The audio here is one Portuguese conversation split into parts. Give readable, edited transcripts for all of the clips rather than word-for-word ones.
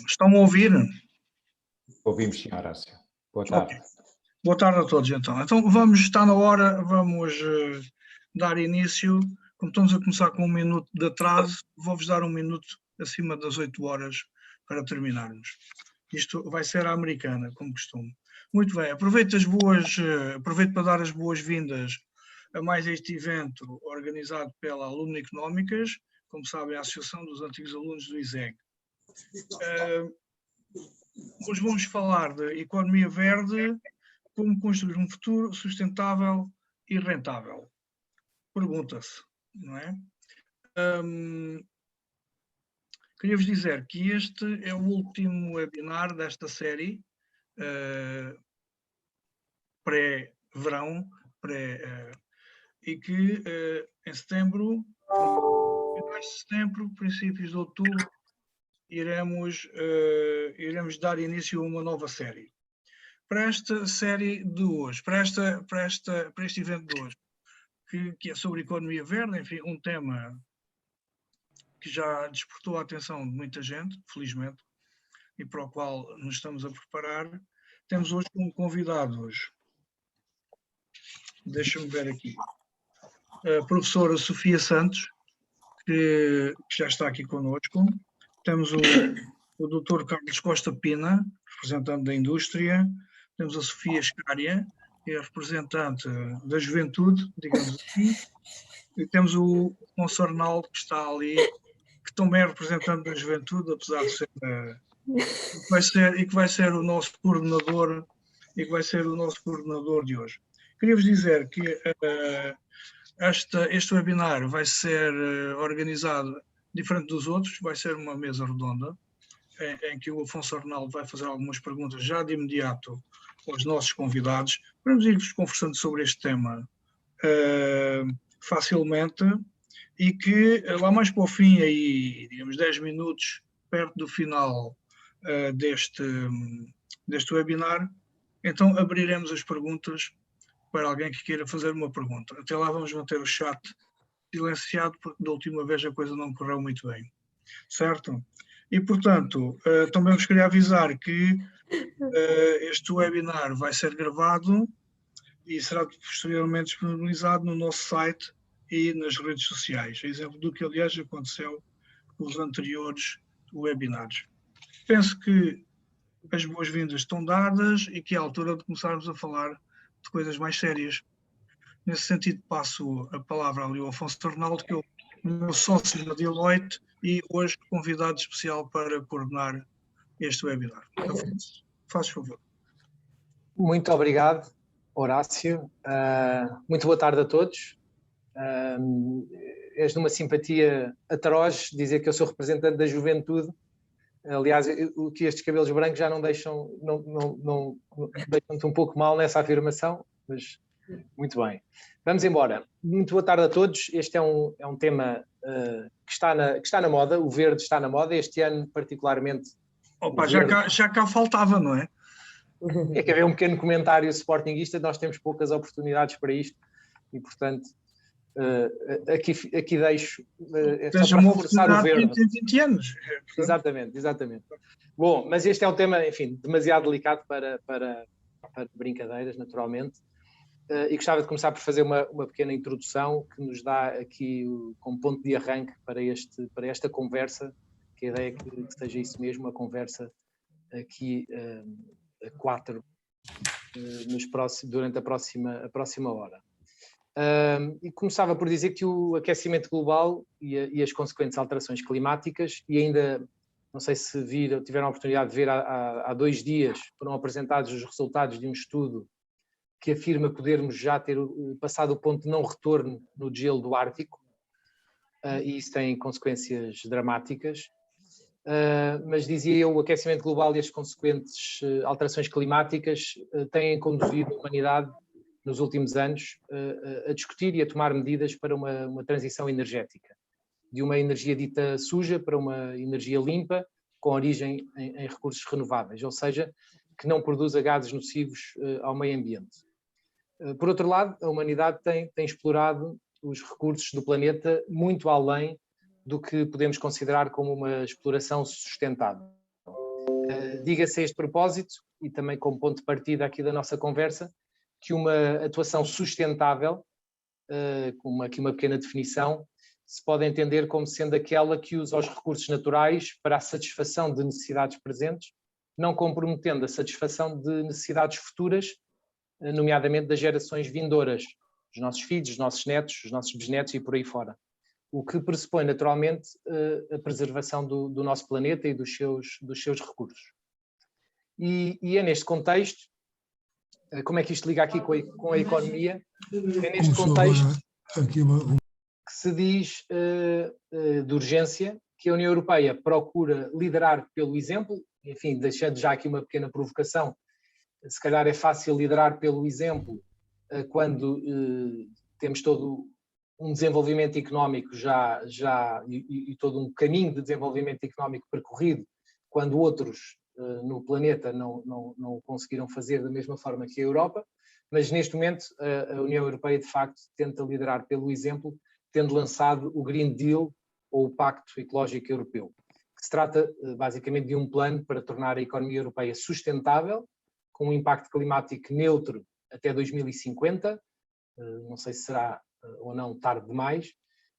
Estão a ouvir? Ouvimos, Sr. Horácio. Boa tarde. Okay. Boa tarde a todos, então. Então, está na hora, vamos dar início. Como estamos a começar com 1 minuto de atraso, vou-vos dar 1 minuto acima das 8 horas para terminarmos. Isto vai ser a americana, como costume. Muito bem, aproveito para dar as boas-vindas a mais este evento organizado pela Alumni Económicas, como sabem, a Associação dos Antigos Alunos do ISEG. Hoje vamos falar de economia verde, como construir um futuro sustentável e rentável. Pergunta-se, não é? Queria-vos dizer que este é o último webinar desta série, pré-verão, e que em setembro, finais de setembro, princípios de outubro, iremos dar início a uma nova série. Para esta série de hoje, para este evento de hoje, que é sobre economia verde, enfim, um tema que já despertou a atenção de muita gente, felizmente, e para o qual nos estamos a preparar. Temos hoje como convidados, deixa-me ver aqui, a professora Sofia Santos, que já está aqui connosco. Temos o Dr. Carlos Costa Pina, representante da indústria. Temos a Sofia Escária, que é representante da juventude, digamos assim. E temos o Afonso Arnaldo, que está ali, que também é representante da juventude, apesar de ser, que vai ser o nosso coordenador, de hoje. Queria-vos dizer que este webinar vai ser organizado diferente dos outros, vai ser uma mesa redonda, em que o Afonso Arnaldo vai fazer algumas perguntas já de imediato aos nossos convidados. Vamos ir conversando sobre este tema facilmente, e que lá mais para o fim, aí, digamos 10 minutos, perto do final deste webinar, então abriremos as perguntas para alguém que queira fazer uma pergunta. Até lá vamos manter o chat silenciado, porque da última vez a coisa não correu muito bem. Certo? E, portanto, também vos queria avisar que este webinar vai ser gravado e será posteriormente disponibilizado no nosso site e nas redes sociais. Exemplo do que, aliás, aconteceu com os anteriores webinars. Penso que as boas-vindas estão dadas e que é a altura de começarmos a falar de coisas mais sérias. Nesse sentido, passo a palavra ali ao Afonso Arnaldo, que é o meu sócio na Deloitte e hoje convidado especial para coordenar este webinar. Afonso, faz favor. Muito obrigado, Horácio. Muito boa tarde a todos. És de uma simpatia atroz dizer que eu sou representante da juventude. Aliás, que estes cabelos brancos já não deixam, deixam-te um pouco mal nessa afirmação, mas muito bem. Vamos embora. Muito boa tarde a todos. Este é um tema que está na moda, o verde está na moda, este ano particularmente. Opa, já cá faltava, não é? É que haver um pequeno comentário sportinguista, nós temos poucas oportunidades para isto e, portanto, aqui deixo só para reforçar o verde. Tem 20 anos. Exatamente. Bom, mas este é um tema, enfim, demasiado delicado para brincadeiras, naturalmente, e gostava de começar por fazer uma pequena introdução que nos dá aqui como ponto de arranque para esta conversa, que a ideia é que seja isso mesmo, a conversa aqui a 4 durante a próxima hora. E começava por dizer que o aquecimento global e as consequentes alterações climáticas, e ainda, não sei se tiveram a oportunidade de ver, há 2 dias foram apresentados os resultados de um estudo que afirma podermos já ter passado o ponto de não retorno no gelo do Ártico, e isso tem consequências dramáticas. Mas dizia eu, o aquecimento global e as consequentes alterações climáticas têm conduzido a humanidade nos últimos anos a discutir e a tomar medidas para uma transição energética, de uma energia dita suja para uma energia limpa, com origem em recursos renováveis, ou seja, que não produza gases nocivos ao meio ambiente. Por outro lado, a humanidade tem explorado os recursos do planeta muito além do que podemos considerar como uma exploração sustentável. Diga-se a este propósito, e também como ponto de partida aqui da nossa conversa, que uma atuação sustentável, com aqui uma pequena definição, se pode entender como sendo aquela que usa os recursos naturais para a satisfação de necessidades presentes, não comprometendo a satisfação de necessidades futuras, nomeadamente das gerações vindouras, dos nossos filhos, dos nossos netos, dos nossos bisnetos e por aí fora. O que pressupõe naturalmente a preservação do nosso planeta e dos seus recursos. E é neste contexto, como é que isto liga aqui com a economia? É neste contexto que se diz de urgência que a União Europeia procura liderar pelo exemplo, enfim, deixando já aqui uma pequena provocação, se calhar é fácil liderar pelo exemplo quando temos todo um desenvolvimento económico e todo um caminho de desenvolvimento económico percorrido, quando outros no planeta não o conseguiram fazer da mesma forma que a Europa, mas neste momento a União Europeia de facto tenta liderar pelo exemplo, tendo lançado o Green Deal, ou o Pacto Ecológico Europeu, que se trata basicamente de um plano para tornar a economia europeia sustentável, com um impacto climático neutro até 2050, não sei se será ou não tarde demais,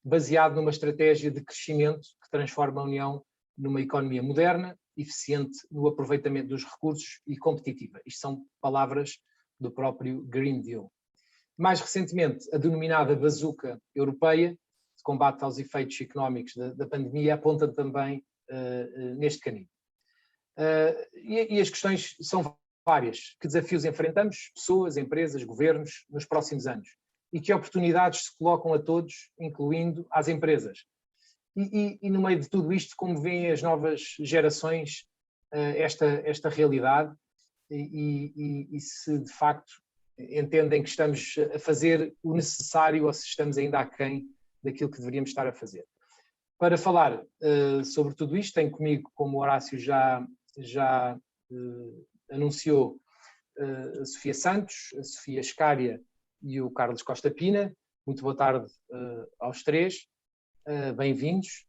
baseado numa estratégia de crescimento que transforma a União numa economia moderna, eficiente no aproveitamento dos recursos e competitiva. Isto são palavras do próprio Green Deal. Mais recentemente, a denominada bazuca europeia, de combate aos efeitos económicos da pandemia, aponta também neste caminho. E as questões são várias. Que desafios enfrentamos, pessoas, empresas, governos, nos próximos anos? E que oportunidades se colocam a todos, incluindo às empresas? E no meio de tudo isto, como veem as novas gerações esta realidade e se de facto entendem que estamos a fazer o necessário ou se estamos ainda aquém daquilo que deveríamos estar a fazer. Para falar sobre tudo isto, tenho comigo, como o Horácio já anunciou, a Sofia Santos, a Sofia Escária e o Carlos Costa Pina. Muito boa tarde aos três, bem-vindos.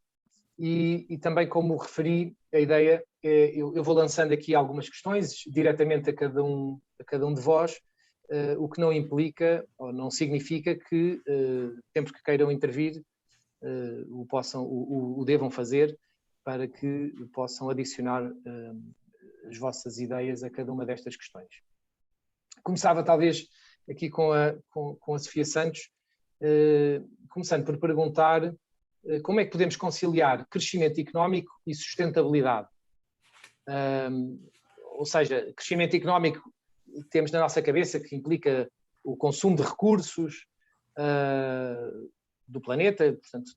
E também, como referi, a ideia é, eu vou lançando aqui algumas questões diretamente a cada um de vós, o que não implica ou não significa que sempre que queiram intervir o devam fazer, para que possam adicionar as vossas ideias a cada uma destas questões. Começava talvez aqui com a Sofia Santos, começando por perguntar como é que podemos conciliar crescimento económico e sustentabilidade. Ou seja, crescimento económico temos na nossa cabeça que implica o consumo de recursos do planeta, portanto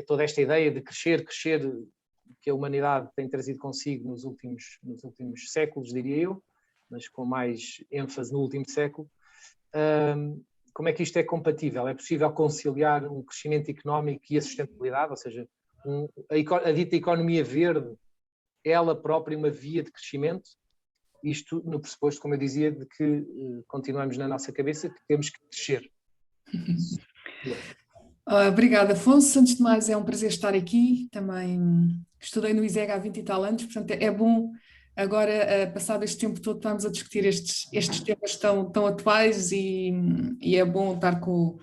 toda esta ideia de crescer, que a humanidade tem trazido consigo nos últimos séculos, diria eu, mas com mais ênfase no último século. Como é que isto é compatível? É possível conciliar um crescimento económico e a sustentabilidade, ou seja, a dita economia verde, ela própria uma via de crescimento? Isto no pressuposto, como eu dizia, de que continuamos na nossa cabeça que temos que crescer. Obrigada, Afonso. Antes de mais, é um prazer estar aqui. Também estudei no ISEG há 20 e tal anos, portanto é bom agora, passado este tempo todo, estarmos a discutir estes temas tão atuais e é bom estar com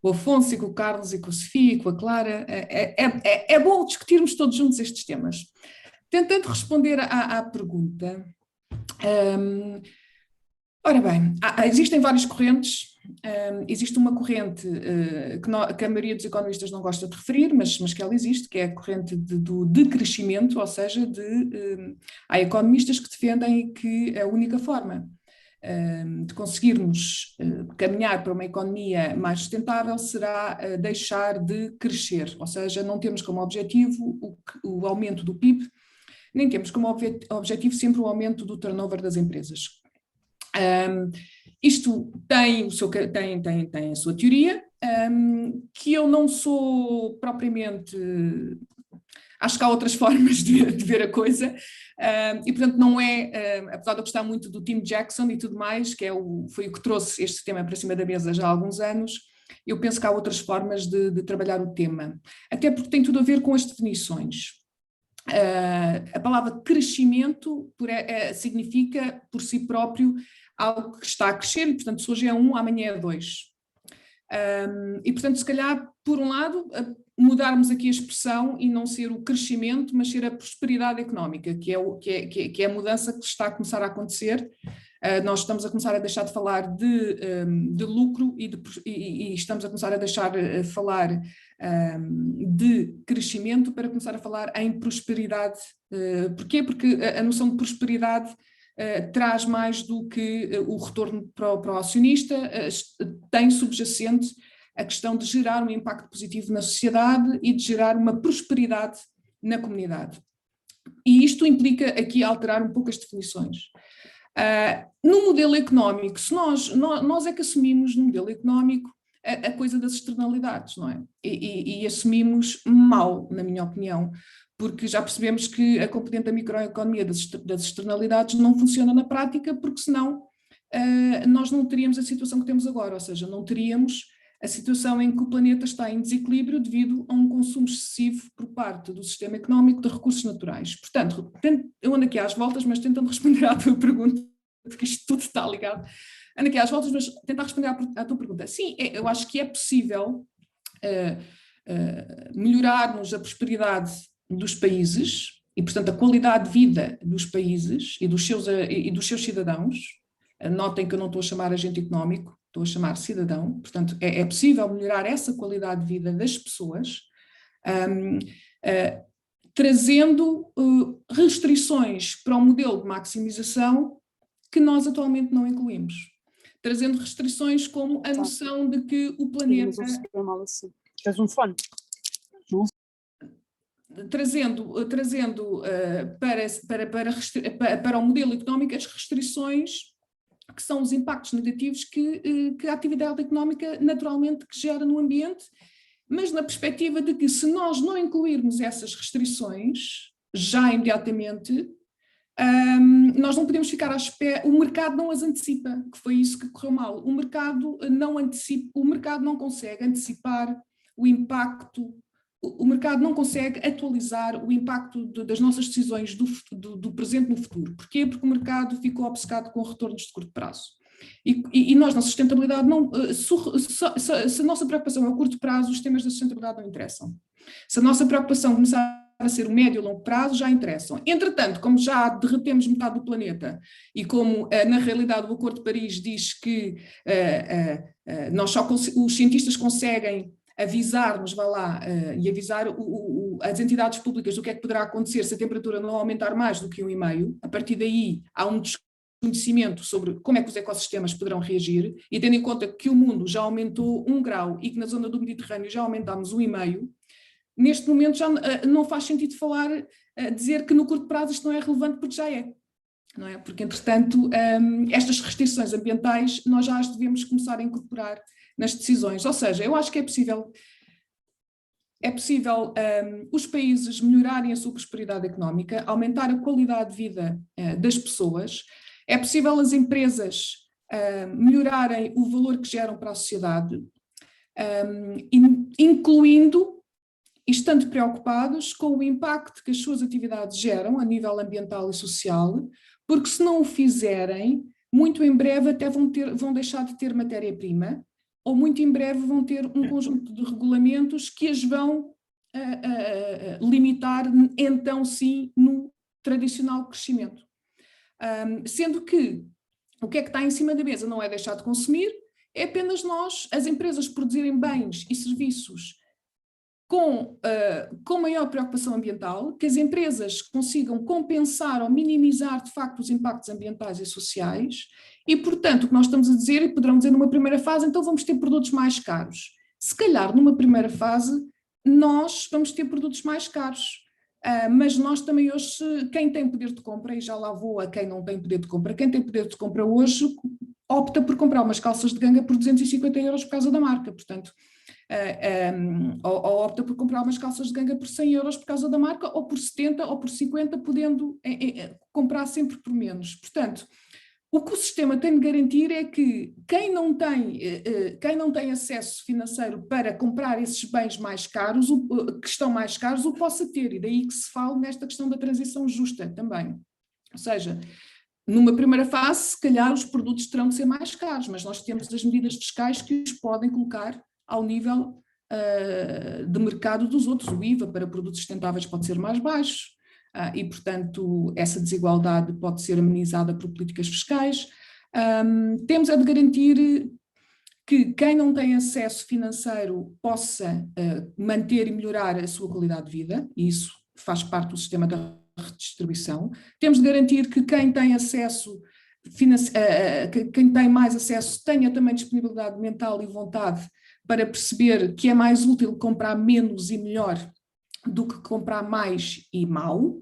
o Afonso e com o Carlos e com a Sofia e com a Clara. É bom discutirmos todos juntos estes temas. Tentando responder à pergunta, ora bem, existem várias correntes. Existe uma corrente que a maioria dos economistas não gosta de referir, mas que ela existe, que é a corrente do decrescimento, ou seja, há economistas que defendem que a única forma de conseguirmos caminhar para uma economia mais sustentável será deixar de crescer, ou seja, não temos como objetivo o aumento do PIB, nem temos como objetivo sempre o aumento do turnover das empresas. Isto tem a sua teoria, que eu não sou propriamente... Acho que há outras formas de ver a coisa, e portanto não é, apesar de eu gostar muito do Tim Jackson e tudo mais, foi o que trouxe este tema para cima da mesa já há alguns anos, eu penso que há outras formas de trabalhar o tema, até porque tem tudo a ver com as definições. A palavra crescimento significa por si próprio algo que está a crescer e, portanto, se hoje é 1, amanhã é 2. E, portanto, se calhar, por um lado, mudarmos aqui a expressão e não ser o crescimento, mas ser a prosperidade económica, que é a mudança que está a começar a acontecer. Nós estamos a começar a deixar de falar de lucro e estamos a começar a deixar de falar de crescimento para começar a falar em prosperidade. Porquê? Porque a noção de prosperidade traz mais do que o retorno para o acionista, tem subjacente a questão de gerar um impacto positivo na sociedade e de gerar uma prosperidade na comunidade. E isto implica aqui alterar um pouco as definições. No modelo económico, se nós é que assumimos no modelo económico a coisa das externalidades, não é? E assumimos mal, na minha opinião, porque já percebemos que a componente da microeconomia das externalidades não funciona na prática, porque senão nós não teríamos a situação que temos agora, ou seja, não teríamos a situação em que o planeta está em desequilíbrio devido a um consumo excessivo por parte do sistema económico de recursos naturais. Portanto, eu ando aqui às voltas, mas tentando responder à tua pergunta, porque isto tudo está ligado. Ando aqui às voltas, mas tentar responder à tua pergunta. Sim, eu acho que é possível melhorarmos a prosperidade dos países e, portanto, a qualidade de vida dos países e dos seus cidadãos. Notem que eu não estou a chamar agente económico, estou a chamar cidadão. Portanto, é possível melhorar essa qualidade de vida das pessoas, trazendo restrições para o modelo de maximização que nós atualmente não incluímos. Trazendo restrições como a noção de que o planeta... Tens um fone. Trazendo para o modelo económico as restrições que são os impactos negativos que a atividade económica naturalmente que gera no ambiente, mas na perspectiva de que se nós não incluirmos essas restrições já imediatamente, nós não podemos ficar à espera, o mercado não as antecipa, que foi isso que correu mal. O mercado não consegue antecipar o impacto, o mercado não consegue atualizar o impacto das nossas decisões do presente no futuro. Porquê? Porque o mercado ficou obcecado com retornos de curto prazo. E nós, na sustentabilidade, se a nossa preocupação é o curto prazo, os temas da sustentabilidade não interessam. Se a nossa preocupação começar a ser o médio e longo prazo, já interessam. Entretanto, como já derretemos metade do planeta e como, na realidade, o Acordo de Paris diz que os cientistas conseguem avisar-nos, e avisar as entidades públicas do que é que poderá acontecer se a temperatura não aumentar mais do que 1,5, a partir daí há um desconhecimento sobre como é que os ecossistemas poderão reagir, e tendo em conta que o mundo já aumentou 1 grau e que na zona do Mediterrâneo já aumentámos 1,5, neste momento já não faz sentido dizer que no curto prazo isto não é relevante, porque já é. Não é? Porque, entretanto, estas restrições ambientais nós já as devemos começar a incorporar nas decisões. Ou seja, eu acho que é possível os países melhorarem a sua prosperidade económica, aumentar a qualidade de vida das pessoas, é possível as empresas melhorarem o valor que geram para a sociedade, incluindo e estando preocupados com o impacto que as suas atividades geram a nível ambiental e social, porque se não o fizerem, muito em breve até vão deixar de ter matéria-prima, ou muito em breve vão ter um conjunto de regulamentos que as vão limitar, então sim, no tradicional crescimento. Sendo que o que é que está em cima da mesa não é deixar de consumir, é apenas as empresas produzirem bens e serviços com maior preocupação ambiental, que as empresas consigam compensar ou minimizar de facto os impactos ambientais e sociais e, portanto, o que nós estamos a dizer, e poderão dizer numa primeira fase, então vamos ter produtos mais caros. Se calhar numa primeira fase nós vamos ter produtos mais caros, mas nós também hoje, quem tem poder de compra, e já lá vou a quem não tem poder de compra, quem tem poder de compra hoje opta por comprar umas calças de ganga por 250 euros por causa da marca, portanto, ou opta por comprar umas calças de ganga por 100 euros por causa da marca, ou por 70 ou por 50, podendo comprar sempre por menos. Portanto, O que o sistema tem de garantir é que quem não tem acesso financeiro para comprar esses bens mais caros, que estão mais caros, o possa ter. E daí que se fala nesta questão da transição justa também. Ou seja, numa primeira fase, se calhar os produtos terão de ser mais caros, mas nós temos as medidas fiscais que os podem colocar ao nível de mercado dos outros. O IVA para produtos sustentáveis pode ser mais baixo. E, portanto, essa desigualdade pode ser amenizada por políticas fiscais. Temos a de garantir que quem não tem acesso financeiro possa manter e melhorar a sua qualidade de vida, e isso faz parte do sistema da redistribuição. Temos de garantir que quem tem acesso, quem tem mais acesso, tenha também disponibilidade mental e vontade para perceber que é mais útil comprar menos e melhor do que comprar mais e mal,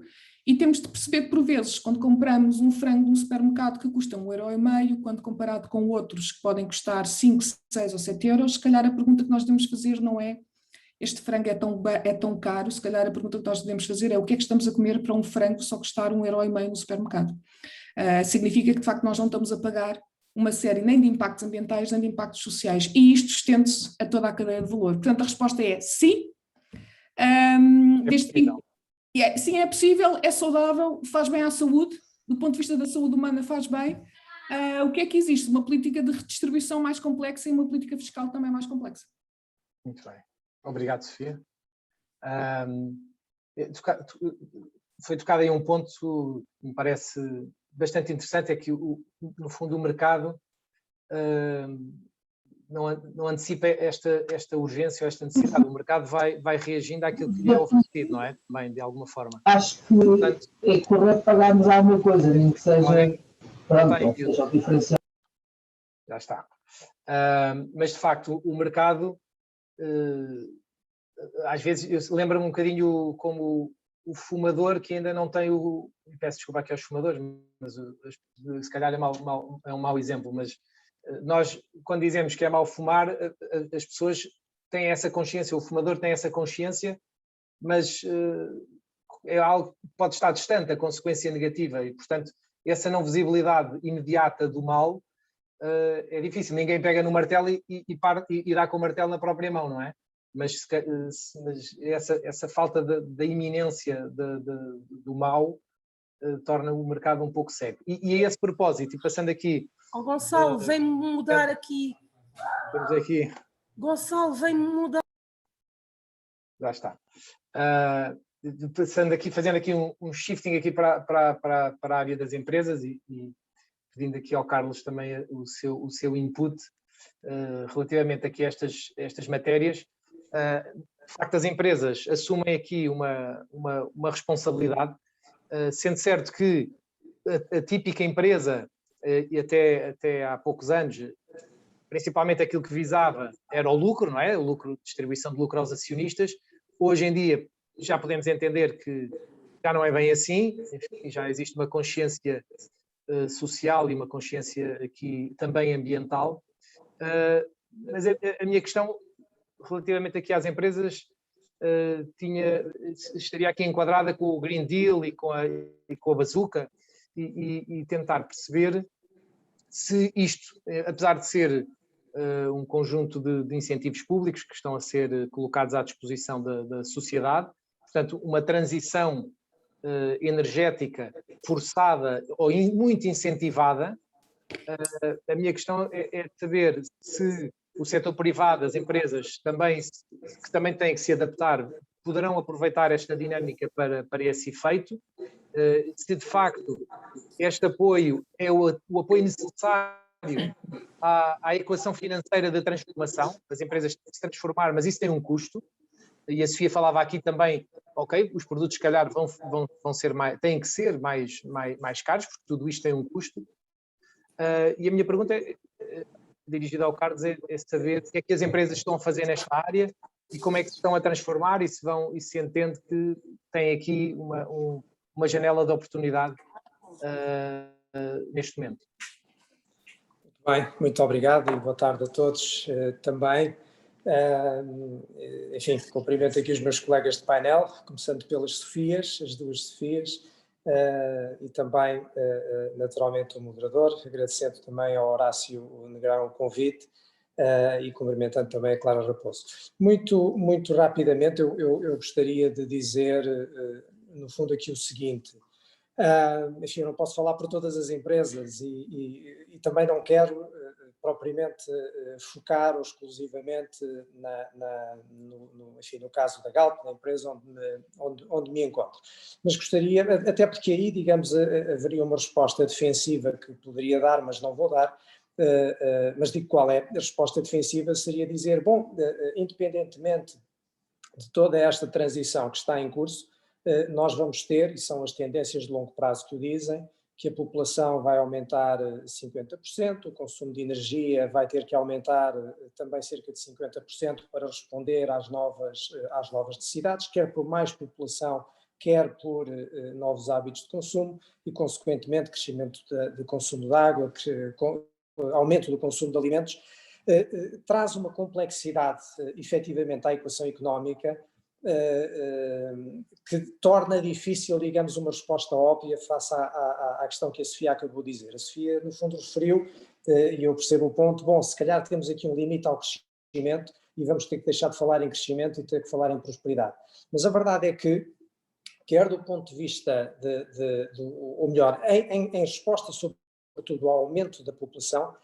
e temos de perceber que, por vezes, quando compramos um frango num supermercado que custa 1,5 €, quando comparado com outros que podem custar 5, 6 ou 7 euros, se calhar a pergunta que nós devemos fazer não é este frango é tão caro, se calhar a pergunta que nós devemos fazer é o que é que estamos a comer para um frango só custar 1,5 € no supermercado. Significa que, de facto, nós não estamos a pagar uma série nem de impactos ambientais, nem de impactos sociais, e isto estende-se a toda a cadeia de valor. Portanto, a resposta é sim. Sim, é possível, é saudável, faz bem à saúde, do ponto de vista da saúde humana faz bem. O que é que existe? Uma política de redistribuição mais complexa e uma política fiscal também mais complexa. Muito bem. Obrigado, Sofia. Foi tocado aí um ponto que me parece bastante interessante, é que, no fundo, o mercado não antecipa esta urgência ou esta necessidade. O mercado vai reagindo àquilo que lhe é oferecido, não é? Bem, de alguma forma. Acho que é correto pagarmos alguma coisa, nem que seja, seja o diferencial. Já está. Mas, de facto, o mercado, às vezes, lembra-me um bocadinho como o fumador que ainda não tem peço desculpa aqui aos fumadores, mas se calhar é um mau exemplo, mas nós, quando dizemos que é mau fumar, as pessoas têm essa consciência, o fumador tem essa consciência, mas é algo que pode estar distante, a consequência negativa, e, portanto, essa não visibilidade imediata do mal é difícil. Ninguém pega no martelo e dá com o martelo na própria mão, não é? Mas essa falta da iminência do mal torna o mercado um pouco cego. E a esse propósito, e passando aqui... Gonçalo, vem-me mudar aqui. Temos aqui... Gonçalo, vem-me mudar. Já está. Passando aqui, fazendo aqui um shifting aqui para a área das empresas e pedindo aqui ao Carlos também o seu input relativamente aqui a estas matérias. De facto, as empresas assumem aqui uma responsabilidade, sendo certo que a típica empresa, e até há poucos anos, principalmente aquilo que visava era o lucro, não é? O lucro, distribuição de lucro aos acionistas. Hoje em dia já podemos entender que já não é bem assim, enfim, já existe uma consciência social e uma consciência aqui também ambiental. Mas a minha questão relativamente aqui às empresas estaria aqui enquadrada com o Green Deal e com a bazuca e tentar perceber se isto, apesar de ser um conjunto de incentivos públicos que estão a ser colocados à disposição da sociedade, portanto, uma transição energética forçada ou muito incentivada, a minha questão é saber se o setor privado, as empresas que também têm que se adaptar, poderão aproveitar esta dinâmica para esse efeito, se de facto este apoio é o apoio necessário à equação financeira da transformação. As empresas têm que se transformar, mas isso tem um custo, e a Sofia falava aqui também, ok, os produtos se calhar têm que ser mais caros, porque tudo isto tem um custo. E a minha pergunta dirigida ao Carlos é saber o que é que as empresas estão a fazer nesta área e como é que se estão a transformar e se entende que tem aqui uma janela de oportunidade neste momento. Bem, muito obrigado e boa tarde a todos também. Enfim, cumprimento aqui os meus colegas de painel, começando pelas Sofias, as duas Sofias, e também, naturalmente, o moderador, agradecendo também ao Horácio Negrão o convite e cumprimentando também a Clara Raposo. Muito rapidamente, eu gostaria de dizer, no fundo, aqui o seguinte. Enfim, eu não posso falar por todas as empresas e também não quero propriamente focar exclusivamente enfim, no caso da Galp, na empresa onde me encontro. Mas gostaria, até porque aí, digamos, haveria uma resposta defensiva que poderia dar, mas não vou dar, mas digo qual é. A resposta defensiva seria dizer, bom, independentemente de toda esta transição que está em curso, nós vamos ter, e são as tendências de longo prazo que o dizem, que a população vai aumentar 50%, o consumo de energia vai ter que aumentar também cerca de 50% para responder às novas necessidades, quer por mais população, quer por novos hábitos de consumo e, consequentemente, crescimento de consumo de água, aumento do consumo de alimentos, traz uma complexidade, efetivamente, à equação económica, que torna difícil, digamos, uma resposta óbvia face à questão que a Sofia acabou de dizer. A Sofia, no fundo, referiu, e eu percebo o ponto, bom, se calhar temos aqui um limite ao crescimento e vamos ter que deixar de falar em crescimento e ter que falar em prosperidade. Mas a verdade é que, quer do ponto de vista ou melhor, em resposta sobretudo ao aumento da população,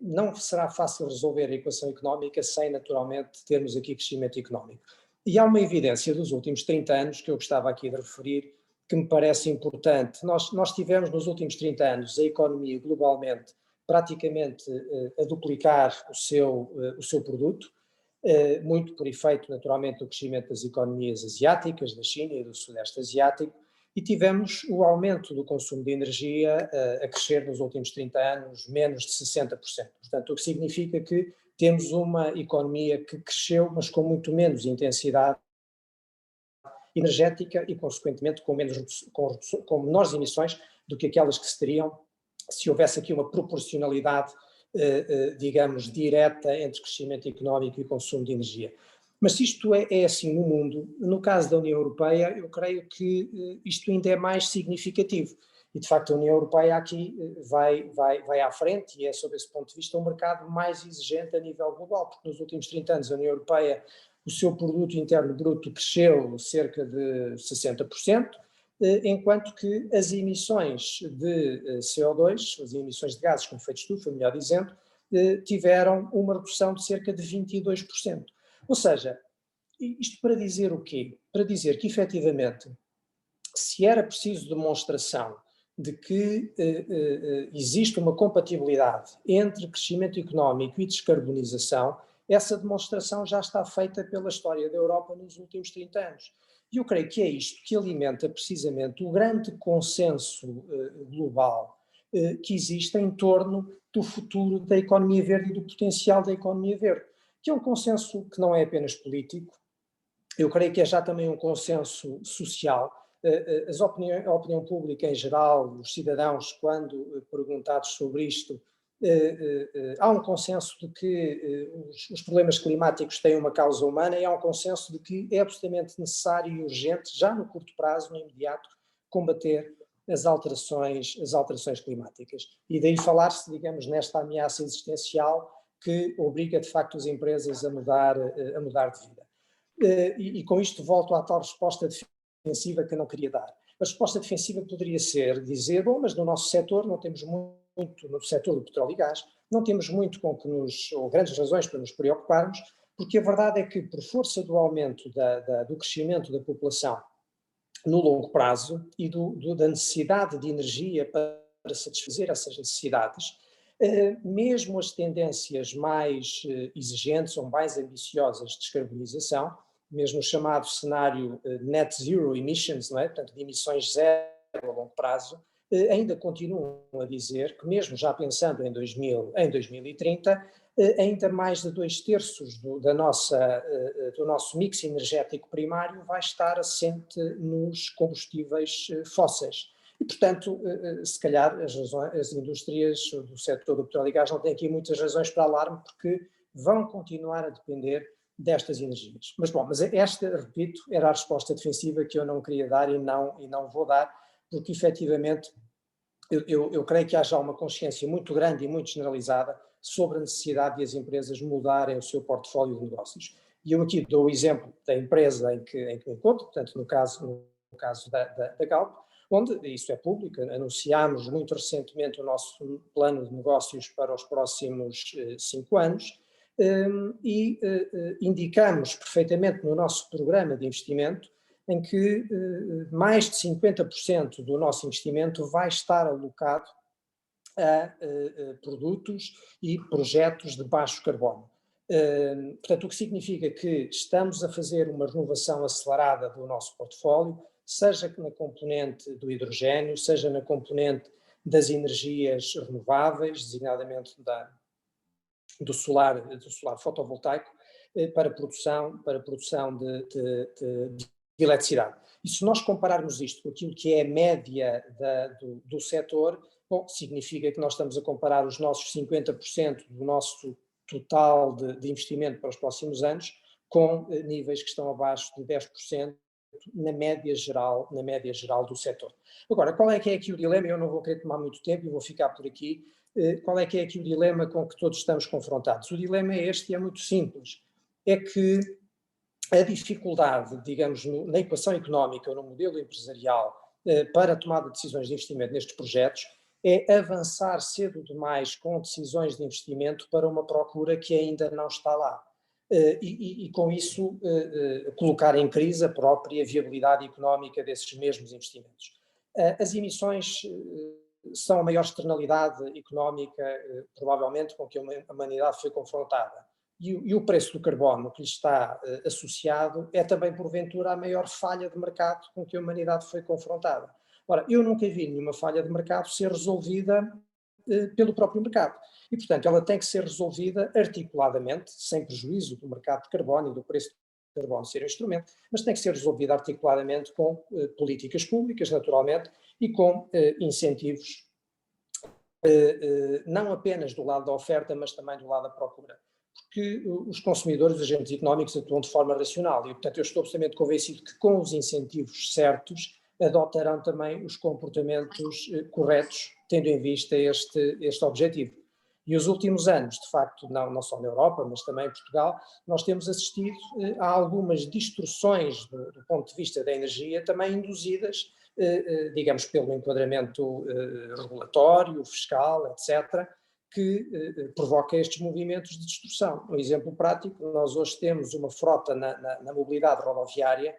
não será fácil resolver a equação económica sem, naturalmente, termos aqui crescimento económico. E há uma evidência dos últimos 30 anos que eu gostava aqui de referir, que me parece importante. Nós tivemos nos últimos 30 anos a economia globalmente praticamente a duplicar o seu produto, muito por efeito, naturalmente, do crescimento das economias asiáticas, da China e do Sudeste Asiático, e tivemos o aumento do consumo de energia a crescer nos últimos 30 anos menos de 60%. Portanto, o que significa que temos uma economia que cresceu, mas com muito menos intensidade energética e, consequentemente, com menores emissões do que aquelas que se teriam se houvesse aqui uma proporcionalidade, digamos, direta entre crescimento económico e consumo de energia. Mas se isto é assim no mundo, no caso da União Europeia, eu creio que isto ainda é mais significativo. E, de facto, a União Europeia aqui vai à frente e é, sob esse ponto de vista, um mercado mais exigente a nível global, porque nos últimos 30 anos a União Europeia, o seu produto interno bruto cresceu cerca de 60%, enquanto que as emissões de CO2, as emissões de gases com efeito de estufa, melhor dizendo, tiveram uma redução de cerca de 22%. Ou seja, isto para dizer o quê? Para dizer que, efetivamente, se era preciso demonstração de que existe uma compatibilidade entre crescimento económico e descarbonização, essa demonstração já está feita pela história da Europa nos últimos 30 anos. E eu creio que é isto que alimenta precisamente o grande consenso global que existe em torno do futuro da economia verde e do potencial da economia verde, que é um consenso que não é apenas político, eu creio que é já também um consenso social. A opinião pública em geral, os cidadãos, quando perguntados sobre isto, há um consenso de que os problemas climáticos têm uma causa humana e há um consenso de que é absolutamente necessário e urgente, já no curto prazo, no imediato, combater as alterações climáticas. E daí falar-se, digamos, nesta ameaça existencial que obriga, de facto, as empresas a mudar de vida. E com isto volto à tal resposta defensiva que eu não queria dar. A resposta defensiva poderia ser dizer, bom, mas no nosso setor não temos muito, no setor do petróleo e gás, não temos muito ou grandes razões para nos preocuparmos, porque a verdade é que, por força do aumento do crescimento da população no longo prazo e da necessidade de energia para satisfazer essas necessidades, mesmo as tendências mais exigentes ou mais ambiciosas de descarbonização, mesmo o chamado cenário net zero emissions, não é? Portanto, de emissões zero a longo prazo, ainda continuam a dizer que, mesmo já pensando em 2030, ainda mais de 2/3 do nosso mix energético primário vai estar assente nos combustíveis fósseis. E, portanto, se calhar as indústrias do setor do petróleo e gás não têm aqui muitas razões para alarme, porque vão continuar a depender destas energias. Mas esta, repito, era a resposta defensiva que eu não queria dar e não vou dar, porque efetivamente eu creio que há já uma consciência muito grande e muito generalizada sobre a necessidade de as empresas mudarem o seu portfólio de negócios. E eu aqui dou o exemplo da empresa em que me encontro, portanto, no caso da Galp, onde, isso é público, anunciámos muito recentemente o nosso plano de negócios para os próximos 5 anos e indicamos perfeitamente no nosso programa de investimento em que mais de 50% do nosso investimento vai estar alocado a produtos e projetos de baixo carbono. Portanto, o que significa que estamos a fazer uma renovação acelerada do nosso portfólio, seja na componente do hidrogênio, seja na componente das energias renováveis, designadamente do solar fotovoltaico, para produção de eletricidade. E se nós compararmos isto com aquilo que é a média do setor, bom, significa que nós estamos a comparar os nossos 50% do nosso total de investimento para os próximos anos com níveis que estão abaixo de 10% na média geral do setor. Agora, qual é que é aqui o dilema? Eu não vou querer tomar muito tempo e vou ficar por aqui. Qual é que é aqui o dilema com que todos estamos confrontados? O dilema é este e é muito simples. É que a dificuldade, digamos, na equação económica ou no modelo empresarial para a tomada de decisões de investimento nestes projetos é avançar cedo demais com decisões de investimento para uma procura que ainda não está lá. E com isso colocar em crise a própria viabilidade económica desses mesmos investimentos. As emissões são a maior externalidade económica, provavelmente, com que a humanidade foi confrontada. E o preço do carbono que lhe está associado é também, porventura, a maior falha de mercado com que a humanidade foi confrontada. Ora, eu nunca vi nenhuma falha de mercado ser resolvida pelo próprio mercado. E, portanto, ela tem que ser resolvida articuladamente, sem prejuízo do mercado de carbono e do preço do carbono ser um instrumento, mas tem que ser resolvida articuladamente com políticas públicas, naturalmente, e com incentivos, não apenas do lado da oferta, mas também do lado da procura. Porque os consumidores, os agentes económicos atuam de forma racional e, portanto, eu estou absolutamente convencido que com os incentivos certos adotarão também os comportamentos corretos, tendo em vista este objetivo. E os últimos anos, de facto, não só na Europa, mas também em Portugal, nós temos assistido a algumas distorções do ponto de vista da energia, também induzidas, digamos, pelo enquadramento regulatório, fiscal, etc., que provoca estes movimentos de distorção. Um exemplo prático, nós hoje temos uma frota na mobilidade rodoviária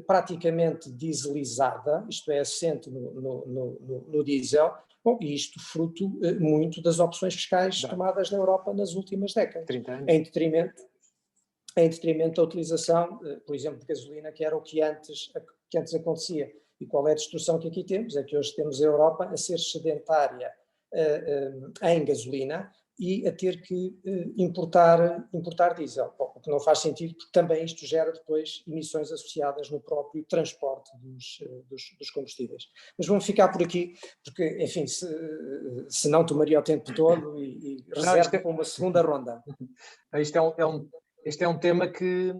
praticamente dieselizada, isto é, assente no diesel, bom, e isto fruto muito das opções fiscais tomadas na Europa nas últimas décadas, 30 anos. em detrimento da utilização, por exemplo, de gasolina, que era o que antes acontecia. E qual é a distorção que aqui temos? É que hoje temos a Europa a ser sedentária em gasolina e a ter que importar diesel, o que não faz sentido, porque também isto gera depois emissões associadas no próprio transporte dos combustíveis. Mas vamos ficar por aqui, porque, enfim, se não tomaria o tempo todo e reservo para uma segunda ronda. Este é um tema que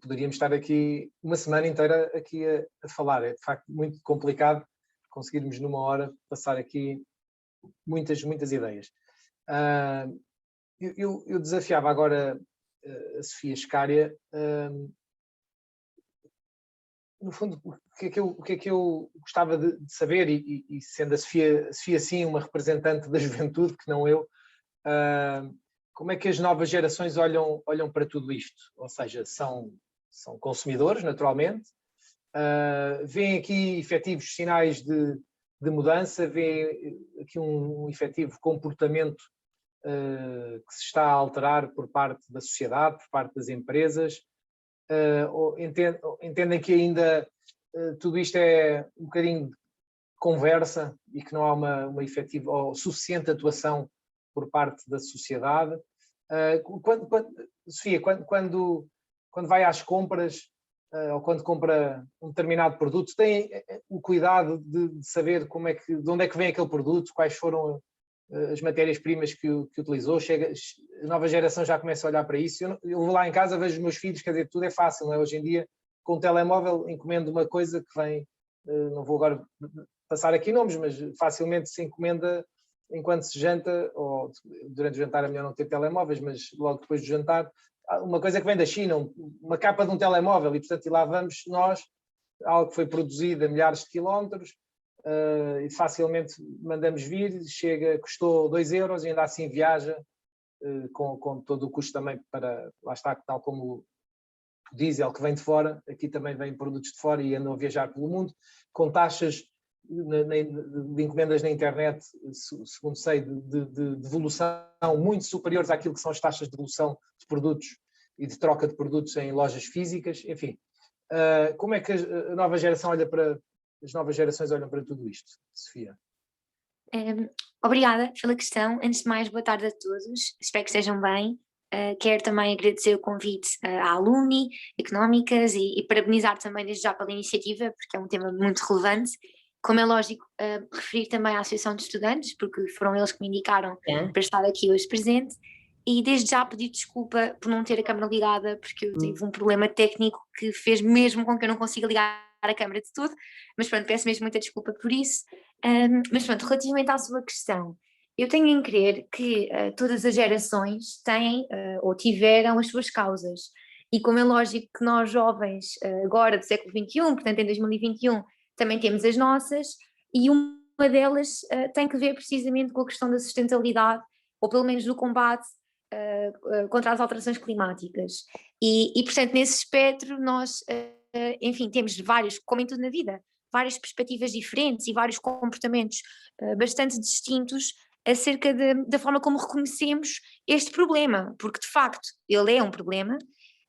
poderíamos estar aqui uma semana inteira aqui a falar. É, de facto, muito complicado conseguirmos numa hora passar aqui muitas ideias. Eu desafiava agora a Sofia Scária, no fundo, o que é que eu gostava de saber, e sendo a Sofia sim uma representante da juventude, que não eu, como é que as novas gerações olham para tudo isto? Ou seja, são consumidores, naturalmente, veem aqui efetivos sinais de mudança, vê aqui um efetivo comportamento que se está a alterar por parte da sociedade, por parte das empresas, entendem que ainda tudo isto é um bocadinho de conversa e que não há uma efetiva ou suficiente atuação por parte da sociedade. Sofia, quando vai às compras, ou quando compra um determinado produto, tem o cuidado de saber de onde é que vem aquele produto, quais foram as matérias-primas que utilizou. A nova geração já começa a olhar para isso. Eu vou lá em casa, vejo os meus filhos, quer dizer, tudo é fácil, não é? Hoje em dia, com o telemóvel, encomendo uma coisa que vem não vou agora passar aqui nomes, mas facilmente se encomenda enquanto se janta, ou durante o jantar é melhor não ter telemóveis, mas logo depois do jantar, uma coisa que vem da China, uma capa de um telemóvel, e portanto e lá vamos nós, algo que foi produzido a milhares de quilómetros, e facilmente mandamos vir, chega, custou 2 euros e ainda assim viaja, com todo o custo também para, lá está, tal como o diesel que vem de fora, aqui também vêm produtos de fora e andam a viajar pelo mundo, com taxas de encomendas na internet, segundo sei, de devolução muito superiores àquilo que são as taxas de devolução de produtos e de troca de produtos em lojas físicas, enfim. Como é que a nova geração olha para, as novas gerações olham para tudo isto, Sofia? Obrigada pela questão. Antes de mais, boa tarde a todos. Espero que estejam bem. Quero também agradecer o convite à Alumni Económicas e parabenizar também desde já pela iniciativa, porque é um tema muito relevante. Como é lógico, referir também à Associação de Estudantes, porque foram eles que me indicaram para estar aqui hoje presente. E desde já pedir desculpa por não ter a câmara ligada, porque eu tive um problema técnico que fez mesmo com que eu não consiga ligar a câmara de tudo, mas pronto, peço mesmo muita desculpa por isso. Mas pronto, relativamente à sua questão, eu tenho em crer que todas as gerações têm ou tiveram as suas causas, e como é lógico que nós jovens, agora do século XXI, portanto em 2021, também temos as nossas, e uma delas tem que ver precisamente com a questão da sustentabilidade, ou pelo menos do combate contra as alterações climáticas. E portanto, nesse espectro, nós, enfim, temos vários, como em tudo na vida, várias perspectivas diferentes e vários comportamentos bastante distintos acerca da forma como reconhecemos este problema, porque de facto ele é um problema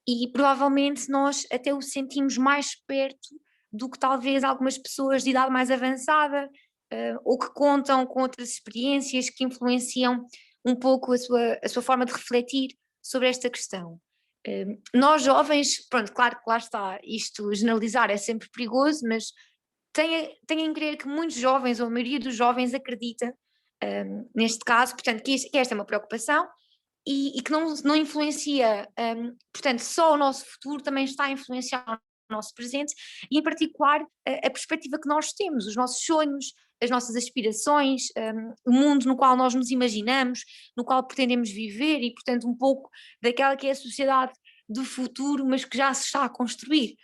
e provavelmente nós até o sentimos mais perto do que talvez algumas pessoas de idade mais avançada ou que contam com outras experiências que influenciam um pouco a sua forma de refletir sobre esta questão. Nós jovens, pronto, claro que lá está, isto generalizar é sempre perigoso, mas tenho em crer que muitos jovens, ou a maioria dos jovens, acredita neste caso, portanto, que esta é uma preocupação e que não influencia, portanto, só o nosso futuro, também está a influenciar o nosso presente e, em particular, a perspectiva que nós temos, os nossos sonhos, as nossas aspirações, o mundo no qual nós nos imaginamos, no qual pretendemos viver e, portanto, um pouco daquela que é a sociedade do futuro, mas que já se está a construir.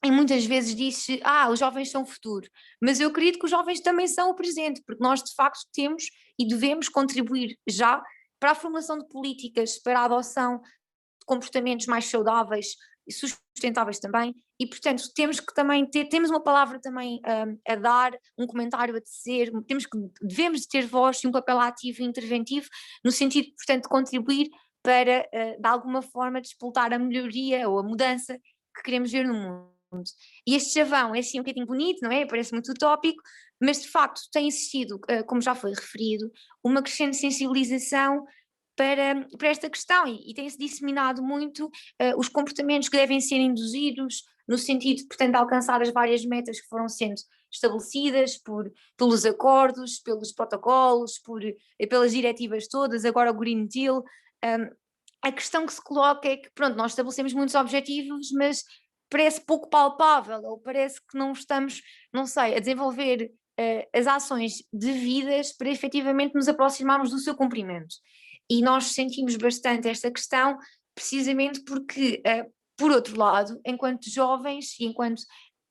E muitas vezes diz-se, os jovens são o futuro, mas eu acredito que os jovens também são o presente, porque nós de facto temos e devemos contribuir já para a formulação de políticas, para a adoção de comportamentos mais saudáveis e sustentáveis também, e portanto temos que também temos uma palavra também a dar, um comentário a dizer, devemos ter voz e um papel ativo e interventivo, no sentido, portanto, de contribuir para, de alguma forma, despoltar a melhoria ou a mudança que queremos ver no mundo. E este chavão é assim um bocadinho bonito, não é? Parece muito utópico, mas de facto tem existido, como já foi referido, uma crescente sensibilização para esta questão e tem-se disseminado muito os comportamentos que devem ser induzidos no sentido, portanto, de alcançar as várias metas que foram sendo estabelecidas pelos acordos, pelos protocolos, pelas diretivas todas, agora o Green Deal. A questão que se coloca é que, pronto, nós estabelecemos muitos objetivos, mas parece pouco palpável, ou parece que não estamos, não sei, a desenvolver as ações devidas para efetivamente nos aproximarmos do seu cumprimento. E nós sentimos bastante esta questão, precisamente porque, por outro lado, enquanto jovens e enquanto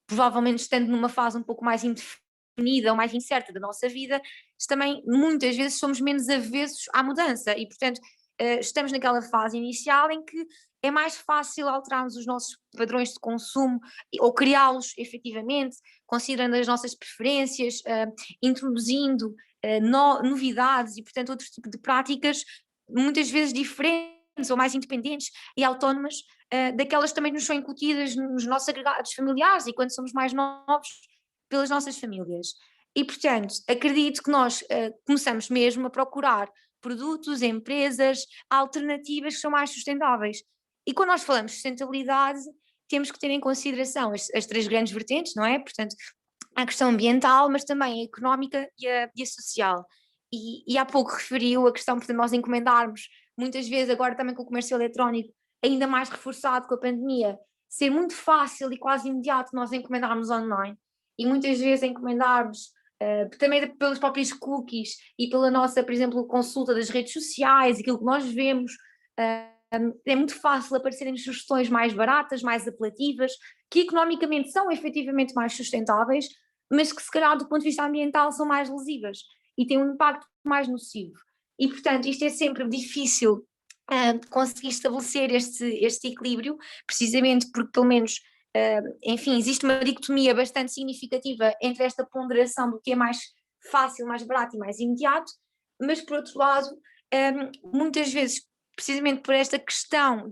provavelmente estando numa fase um pouco mais indefinida ou mais incerta da nossa vida, também muitas vezes somos menos avessos à mudança e, portanto, estamos naquela fase inicial em que é mais fácil alterarmos os nossos padrões de consumo ou criá-los efetivamente, considerando as nossas preferências, introduzindo novidades e, portanto, outros tipos de práticas muitas vezes diferentes ou mais independentes e autónomas daquelas que também nos são incutidas nos nossos agregados familiares e quando somos mais novos pelas nossas famílias. E, portanto, acredito que nós começamos mesmo a procurar produtos, empresas, alternativas que são mais sustentáveis. E quando nós falamos de sustentabilidade, temos que ter em consideração as três grandes vertentes, não é? Portanto, a questão ambiental, mas também a económica e a social. E há pouco referiu a questão, portanto, nós encomendarmos, muitas vezes agora também com o comércio eletrónico, ainda mais reforçado com a pandemia, ser muito fácil e quase imediato nós encomendarmos online. e muitas vezes encomendarmos também pelas próprias cookies e pela nossa, por exemplo, consulta das redes sociais, aquilo que nós vemos, é muito fácil aparecerem sugestões mais baratas, mais apelativas, que economicamente são efetivamente mais sustentáveis, mas que se calhar do ponto de vista ambiental são mais lesivas e têm um impacto mais nocivo. E portanto isto é sempre difícil conseguir estabelecer este equilíbrio, precisamente porque pelo menos enfim, existe uma dicotomia bastante significativa entre esta ponderação do que é mais fácil, mais barato e mais imediato, mas por outro lado, muitas vezes, precisamente por esta questão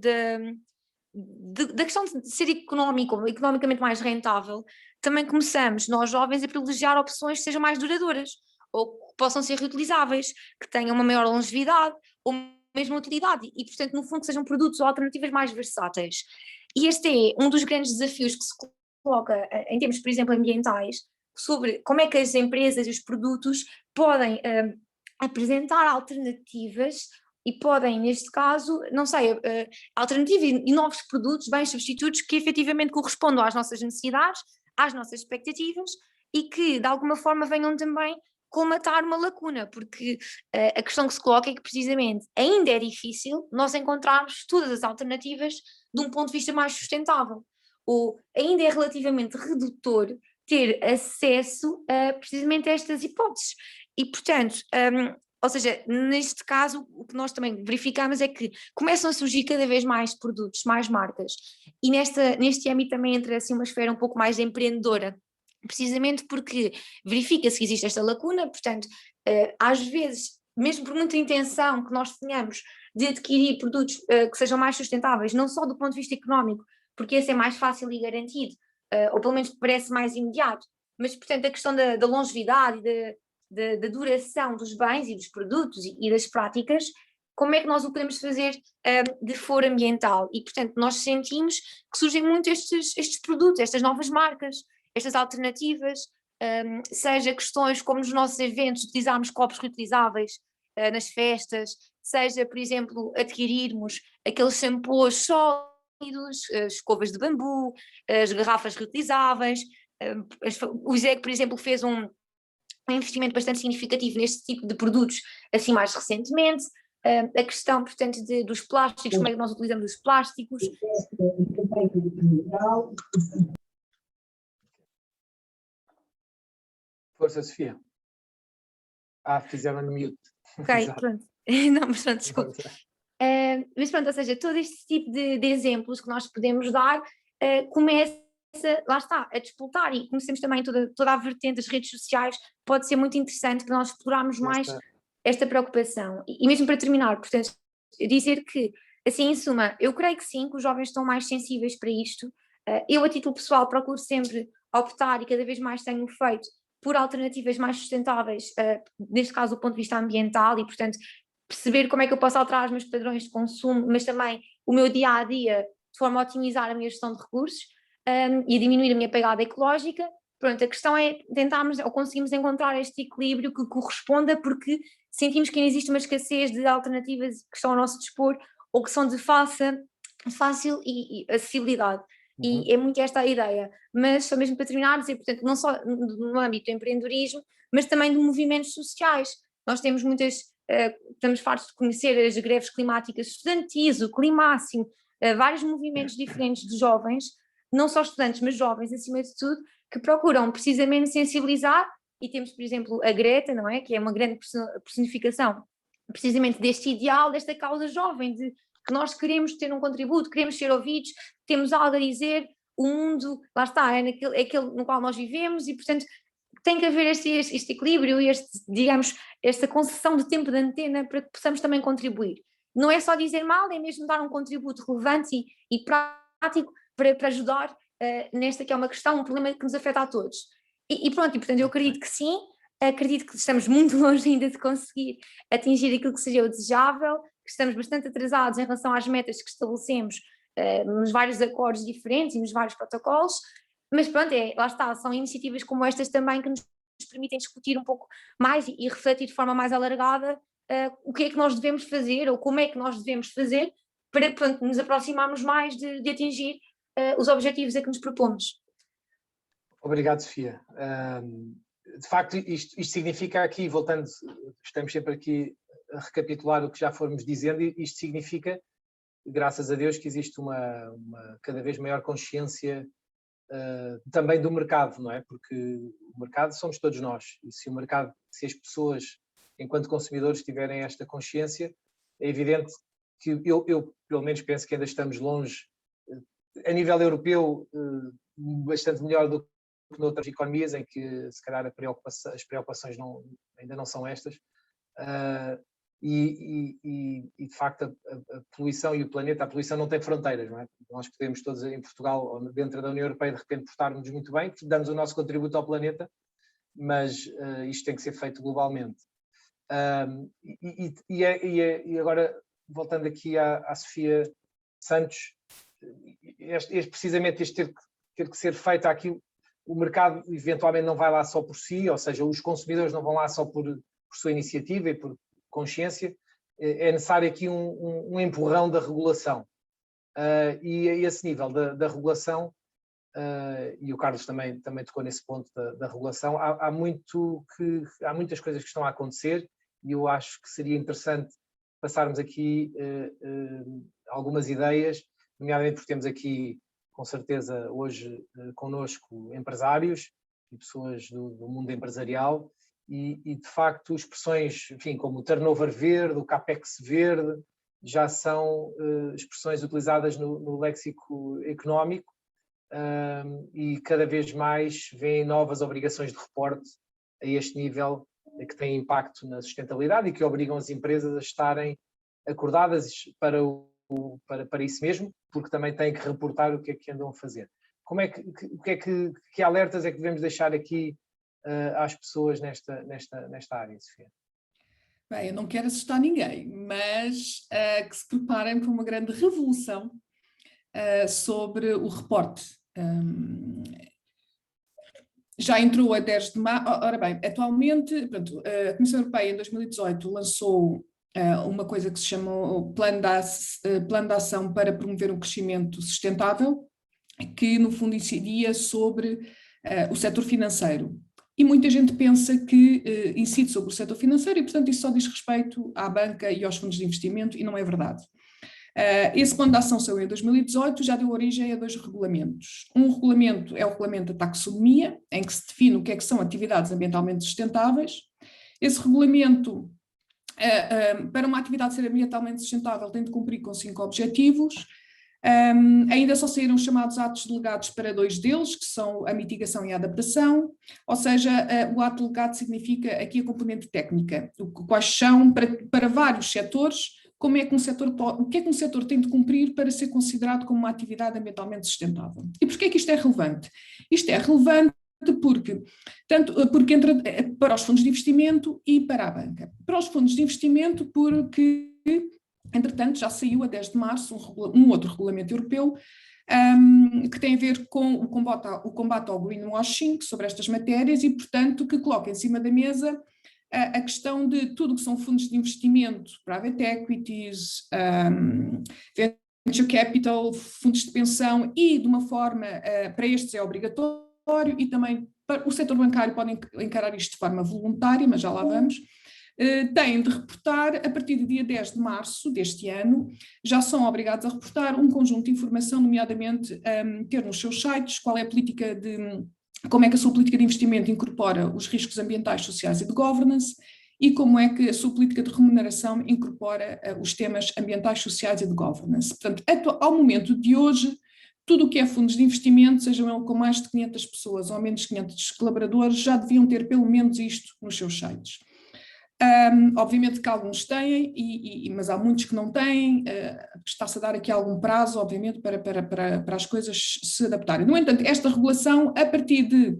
da questão de ser economicamente mais rentável, também começamos, nós jovens, a privilegiar opções que sejam mais duradouras, ou que possam ser reutilizáveis, que tenham uma maior longevidade, ou mesmo utilidade, e portanto, no fundo, que sejam produtos ou alternativas mais versáteis. E este é um dos grandes desafios que se coloca em termos, por exemplo, ambientais, sobre como é que as empresas e os produtos podem apresentar alternativas e podem, neste caso, não sei, alternativas e novos produtos, bem substitutos que efetivamente correspondam às nossas necessidades, às nossas expectativas e que, de alguma forma, venham também colmatar uma lacuna, porque a questão que se coloca é que, precisamente, ainda é difícil nós encontrarmos todas as alternativas de um ponto de vista mais sustentável, ou ainda é relativamente redutor ter acesso precisamente a estas hipóteses. E, portanto, ou seja, neste caso, o que nós também verificamos é que começam a surgir cada vez mais produtos, mais marcas, e neste âmbito também entra assim uma esfera um pouco mais empreendedora, precisamente porque verifica-se que existe esta lacuna, portanto, às vezes, mesmo por muita intenção que nós tenhamos de adquirir produtos que sejam mais sustentáveis, não só do ponto de vista económico, porque esse é mais fácil e garantido, ou pelo menos parece mais imediato, mas, portanto, a questão da longevidade e da duração dos bens e dos produtos e das práticas, como é que nós o podemos fazer de foro ambiental? E, portanto, nós sentimos que surgem muito estes produtos, estas novas marcas, estas alternativas, seja questões como nos nossos eventos utilizarmos copos reutilizáveis nas festas, seja, por exemplo, adquirirmos aqueles shampoos sólidos, as escovas de bambu, as garrafas reutilizáveis. O ISEG, por exemplo, fez um investimento bastante significativo neste tipo de produtos assim mais recentemente. A questão, portanto, dos plásticos, como é que nós utilizamos os plásticos. Força, Sofia. Fizeram no mute. Ok, pronto. Não, mas pronto, desculpa. Mas pronto, ou seja, todo este tipo de exemplos que nós podemos dar começa, lá está, a disputar, e conhecemos também toda a vertente das redes sociais, pode ser muito interessante que nós explorarmos mais esta preocupação. E mesmo para terminar, portanto, dizer que, assim, em suma, eu creio que sim, que os jovens estão mais sensíveis para isto. Eu, a título pessoal, procuro sempre optar, e cada vez mais tenho feito, por alternativas mais sustentáveis, neste caso do ponto de vista ambiental, e portanto perceber como é que eu posso alterar os meus padrões de consumo, mas também o meu dia-a-dia, de forma a otimizar a minha gestão de recursos e a diminuir a minha pegada ecológica. Pronto, a questão é tentarmos ou conseguimos encontrar este equilíbrio que corresponda, porque sentimos que ainda existe uma escassez de alternativas que estão ao nosso dispor ou que são de fácil e acessibilidade. E é muito esta a ideia, mas só mesmo para terminar, dizer, portanto, não só no âmbito do empreendedorismo, mas também de movimentos sociais. Nós temos estamos fartos de conhecer as greves climáticas estudantis, o Climáximo, vários movimentos diferentes de jovens, não só estudantes, mas jovens acima de tudo, que procuram precisamente sensibilizar, e temos, por exemplo, a Greta, não é? Que é uma grande personificação precisamente deste ideal, desta causa jovem, de que nós queremos ter um contributo, queremos ser ouvidos, temos algo a dizer, o mundo, lá está, é aquele no qual nós vivemos e, portanto, tem que haver este equilíbrio e digamos, esta concessão de tempo de antena para que possamos também contribuir. Não é só dizer mal, é mesmo dar um contributo relevante e prático para ajudar nesta que é uma questão, um problema que nos afeta a todos. E pronto, e portanto eu acredito que sim, acredito que estamos muito longe ainda de conseguir atingir aquilo que seria o desejável, que estamos bastante atrasados em relação às metas que estabelecemos nos vários acordos diferentes e nos vários protocolos, mas pronto, lá está, são iniciativas como estas também que nos permitem discutir um pouco mais e refletir de forma mais alargada o que é que nós devemos fazer ou como é que nós devemos fazer para, pronto, nos aproximarmos mais de atingir os objetivos a que nos propomos. Obrigado, Sofia. De facto, isto significa aqui, voltando, estamos sempre aqui a recapitular o que já fomos dizendo, isto significa, graças a Deus, que existe uma cada vez maior consciência também do mercado, não é? Porque o mercado somos todos nós, e se as pessoas, enquanto consumidores, tiverem esta consciência, é evidente que eu pelo menos penso que ainda estamos longe, a nível europeu, bastante melhor do que noutras economias, em que se calhar as preocupações ainda não são estas. E de facto a poluição e o planeta, a poluição não tem fronteiras, não é? Nós podemos todos em Portugal ou dentro da União Europeia de repente portar-nos muito bem, damos o nosso contributo ao planeta, mas isto tem que ser feito globalmente. E agora, voltando aqui à Sofia Santos, precisamente este ter que ser feito aqui, o mercado eventualmente não vai lá só por si, ou seja, os consumidores não vão lá só por sua iniciativa e por consciência, é necessário aqui um empurrão da regulação. E a esse nível da regulação, e o Carlos também tocou nesse ponto da regulação, há muitas coisas que estão a acontecer e eu acho que seria interessante passarmos aqui algumas ideias, nomeadamente porque temos aqui, com certeza, hoje connosco empresários e pessoas do mundo empresarial e de facto expressões, enfim, como o turnover verde, o capex verde, já são expressões utilizadas no léxico económico e cada vez mais vêm novas obrigações de reporte a este nível que têm impacto na sustentabilidade e que obrigam as empresas a estarem acordadas para isso mesmo, porque também têm que reportar o que é que andam a fazer. Que alertas é que devemos deixar aqui às pessoas nesta área, Sofia? Bem, eu não quero assustar ninguém, mas que se preparem para uma grande revolução sobre o reporte. Já entrou a 10 de março. Ora bem, atualmente, pronto, a Comissão Europeia em 2018 lançou uma coisa que se chama Plano de Ação para promover um crescimento sustentável, que no fundo incidia sobre o setor financeiro. E muita gente pensa que incide sobre o setor financeiro e, portanto, isso só diz respeito à banca e aos fundos de investimento e não é verdade. Esse plano de ação saiu em 2018, já deu origem a 2 regulamentos. Um regulamento é o regulamento da taxonomia, em que se define o que é que são atividades ambientalmente sustentáveis. Esse regulamento, para uma atividade ser ambientalmente sustentável, tem de cumprir com 5 objetivos. Ainda só saíram chamados atos delegados para 2 deles, que são a mitigação e a adaptação, ou seja, o ato delegado significa aqui a componente técnica, quais são para vários setores, o que é que um setor tem de cumprir para ser considerado como uma atividade ambientalmente sustentável. E porquê é que isto é relevante? Isto é relevante porque entra para os fundos de investimento e para a banca. Para os fundos de investimento porque, entretanto, já saiu a 10 de março um outro regulamento europeu que tem a ver com o combate ao greenwashing sobre estas matérias e, portanto, que coloca em cima da mesa a questão de tudo que são fundos de investimento, private equities, venture capital, fundos de pensão e, de uma forma, para estes é obrigatório e também para o setor bancário podem encarar isto de forma voluntária, mas já lá vamos. Têm de reportar, a partir do dia 10 de março deste ano, já são obrigados a reportar um conjunto de informação, nomeadamente ter nos seus sites qual é a política como é que a sua política de investimento incorpora os riscos ambientais, sociais e de governance e como é que a sua política de remuneração incorpora os temas ambientais, sociais e de governance. Portanto, ao momento de hoje, tudo o que é fundos de investimento, sejam eles com mais de 500 pessoas ou menos de 500 colaboradores, já deviam ter pelo menos isto nos seus sites. Obviamente que alguns têm, mas há muitos que não têm, está-se a dar aqui algum prazo, obviamente, para as coisas se adaptarem. No entanto, esta regulação, a partir de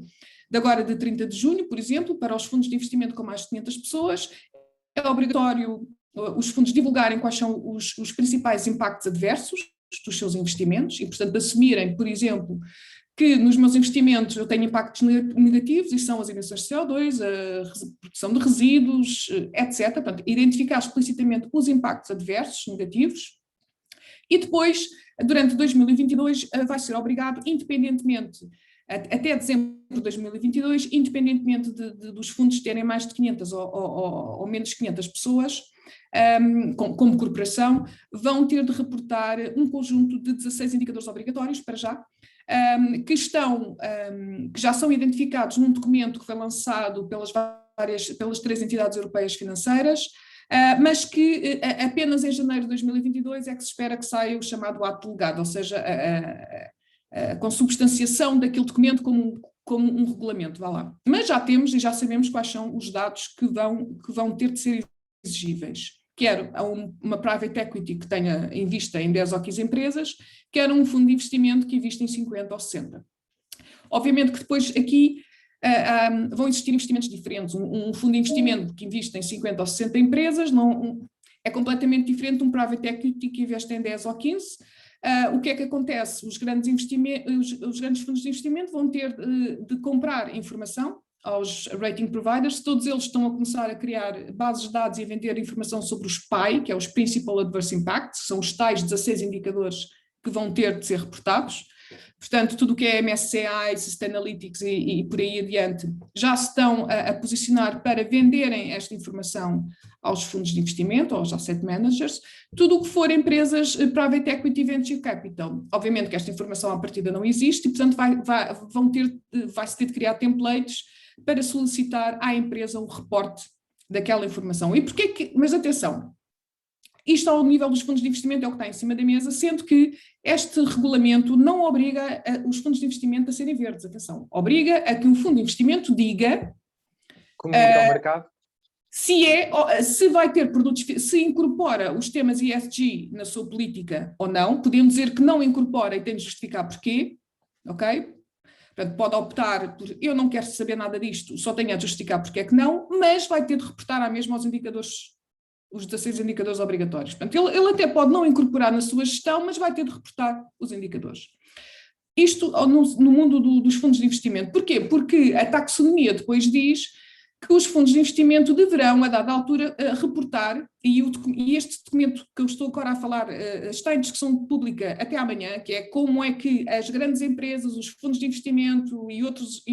agora de 30 de junho, por exemplo, para os fundos de investimento com mais de 500 pessoas, é obrigatório os fundos divulgarem quais são os principais impactos adversos dos seus investimentos e, portanto, assumirem, por exemplo, que nos meus investimentos eu tenho impactos negativos e são as emissões de CO2, a produção de resíduos, etc. Portanto, identificar explicitamente os impactos adversos, negativos, e depois, durante 2022, vai ser obrigado, independentemente até dezembro de 2022, independentemente dos fundos terem mais de 500 ou menos de 500 pessoas, como corporação, vão ter de reportar um conjunto de 16 indicadores obrigatórios, para já, que já são identificados num documento que foi lançado pelas 3 entidades europeias financeiras, mas que apenas em janeiro de 2022 é que se espera que saia o chamado ato delegado, ou seja, a consubstanciação daquele documento como um regulamento, vá lá. Mas já temos e já sabemos quais são os dados que vão ter de ser exigíveis. Quer uma private equity que tenha em vista em 10 ou 15 empresas, quer um fundo de investimento que invista em 50 ou 60. Obviamente que depois aqui vão existir investimentos diferentes. Um fundo de investimento que investe em 50 ou 60 empresas é completamente diferente de um private equity que investe em 10 ou 15. O que é que acontece? Os grandes fundos de investimento vão ter de comprar informação aos rating providers. Todos eles estão a começar a criar bases de dados e a vender informação sobre os PAI, que é os Principal Adverse Impacts, são os tais 16 indicadores que vão ter de ser reportados. Portanto, tudo o que é MSCI, Sustainalytics e por aí adiante, já se estão a posicionar para venderem esta informação aos fundos de investimento, aos asset managers, tudo o que for empresas private equity venture capital. Obviamente que esta informação à partida não existe e, portanto, vai-se ter de criar templates para solicitar à empresa um reporte daquela informação. E porquê que, mas atenção, isto ao nível dos fundos de investimento é o que está em cima da mesa, sendo que este regulamento não obriga os fundos de investimento a serem verdes, atenção, obriga a que o fundo de investimento diga comunica ao mercado se vai ter produtos, se incorpora os temas ESG na sua política ou não. Podemos dizer que não incorpora e tem de justificar porquê, ok? Portanto, pode optar por, eu não quero saber nada disto, só tenho a justificar porque é que não, mas vai ter de reportar à mesma aos indicadores, os 16 indicadores obrigatórios. Portanto, ele até pode não incorporar na sua gestão, mas vai ter de reportar os indicadores. Isto no mundo dos fundos de investimento. Porquê? Porque a taxonomia depois diz que os fundos de investimento deverão, a dada altura, reportar, e este documento que eu estou agora a falar está em discussão pública até amanhã, que é como é que as grandes empresas, os fundos de investimento e outros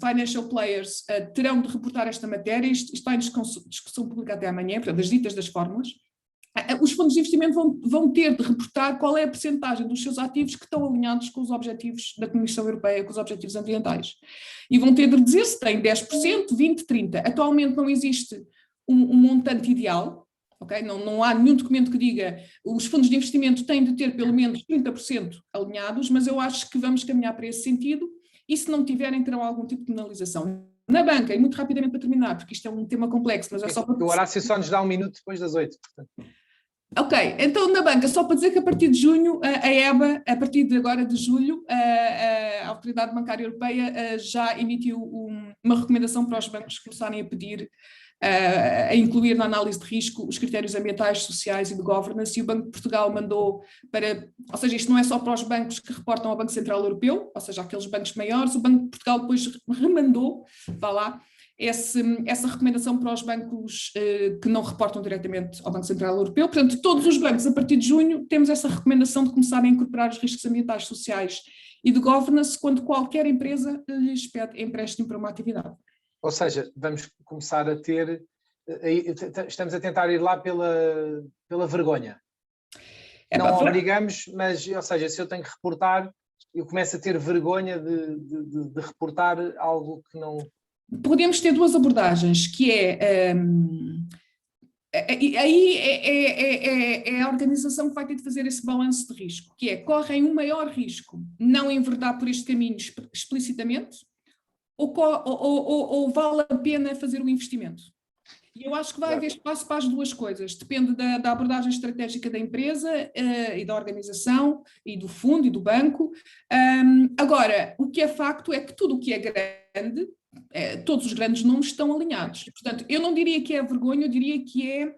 financial players terão de reportar esta matéria. Isto está em discussão pública até amanhã, portanto, as ditas das fórmulas. Os fundos de investimento vão ter de reportar qual é a percentagem dos seus ativos que estão alinhados com os objetivos da Comissão Europeia, com os objetivos ambientais. E vão ter de dizer se tem 10%, 20%, 30%. Atualmente não existe um montante ideal, okay? Não há nenhum documento que diga os fundos de investimento têm de ter pelo menos 30% alinhados, mas eu acho que vamos caminhar para esse sentido e se não tiverem terão algum tipo de penalização. Na banca, e muito rapidamente para terminar, porque isto é um tema complexo, mas é só para... O Horácio só nos dá 1 minuto depois das 8. Portanto. Ok, então na banca, só para dizer que a partir de junho, a EBA, a partir de agora de julho, a Autoridade Bancária Europeia já emitiu uma recomendação para os bancos começarem a pedir, a incluir na análise de risco os critérios ambientais, sociais e de governance, e o Banco de Portugal mandou para, ou seja, isto não é só para os bancos que reportam ao Banco Central Europeu, ou seja, aqueles bancos maiores, o Banco de Portugal depois remandou, vá lá, essa recomendação para os bancos que não reportam diretamente ao Banco Central Europeu. Portanto, todos os bancos, a partir de junho, temos essa recomendação de começarem a incorporar os riscos ambientais, sociais e de governance quando qualquer empresa lhes pede empréstimo para uma atividade. Ou seja, vamos começar a ter, estamos a tentar ir lá pela vergonha. Não obrigamos, mas, ou seja, se eu tenho que reportar, eu começo a ter vergonha de reportar algo que não... Podemos ter duas abordagens, que aí é a organização que vai ter de fazer esse balanço de risco, que é, correm um maior risco não enverdar por este caminho explicitamente, ou vale a pena fazer o investimento? E eu acho que vai haver espaço para as duas coisas, depende da abordagem estratégica da empresa e da organização e do fundo e do banco. Agora, o que é facto é que tudo o que é grande, todos os grandes nomes estão alinhados. Portanto, eu não diria que é vergonha, eu diria que é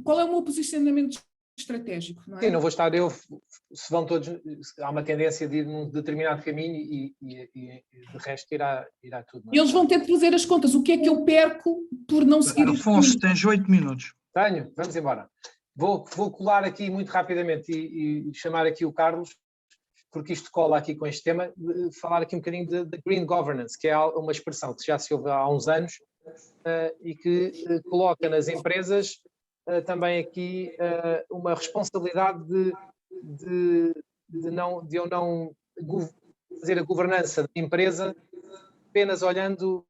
qual é o meu posicionamento estratégico, não é? Sim, não vou estar se vão todos, há uma tendência de ir num determinado caminho e de resto irá tudo. Eles vão ter de fazer as contas, o que é que eu perco por não seguir este caminho? Afonso, tens 8 minutos. Tenho, vamos embora. Vou colar aqui muito rapidamente e chamar aqui o Carlos. porque isto cola aqui com este tema, falar aqui um bocadinho de Green Governance, que é uma expressão que já se ouve há uns anos e que coloca nas empresas também aqui uma responsabilidade de eu não fazer a governança da empresa apenas olhando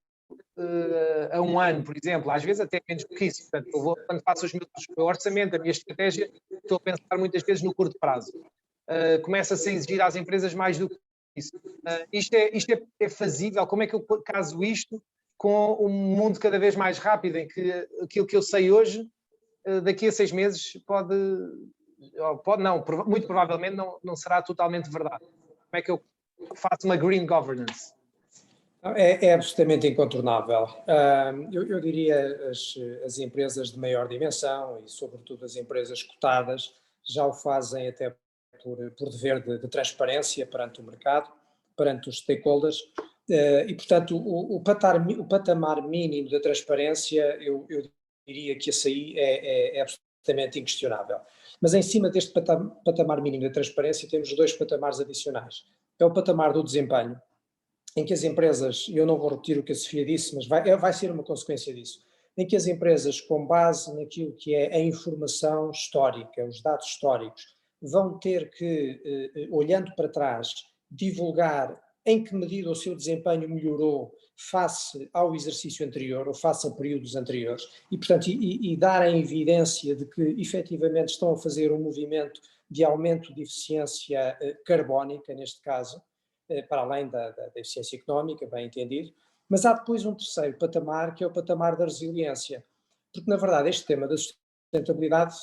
a um ano, por exemplo, às vezes até menos do que isso. Portanto, quando faço o meu orçamento, a minha estratégia, estou a pensar muitas vezes no curto prazo. Começa-se a exigir às empresas mais do que isso. Isto é fazível? Como é que eu caso isto com um mundo cada vez mais rápido, em que aquilo que eu sei hoje, daqui a 6 meses muito provavelmente não será totalmente verdade. Como é que eu faço uma green governance? É absolutamente incontornável. Eu diria as empresas de maior dimensão e, sobretudo, as empresas cotadas já o fazem até por dever de transparência perante o mercado, perante os stakeholders, e, portanto, o patamar mínimo da transparência, eu diria que esse aí é absolutamente inquestionável. Mas em cima deste patamar mínimo da transparência temos 2 patamares adicionais. É o patamar do desempenho, em que as empresas, eu não vou repetir o que a Sofia disse, mas vai ser uma consequência disso, em que as empresas, com base naquilo que é a informação histórica, os dados históricos, vão ter que, olhando para trás, divulgar em que medida o seu desempenho melhorou face ao exercício anterior ou face a períodos anteriores e, portanto, e dar a evidência de que efetivamente estão a fazer um movimento de aumento de eficiência carbónica, neste caso, para além da eficiência económica, bem entendido, mas há depois um terceiro patamar, que é o patamar da resiliência, porque na verdade este tema da sustentabilidade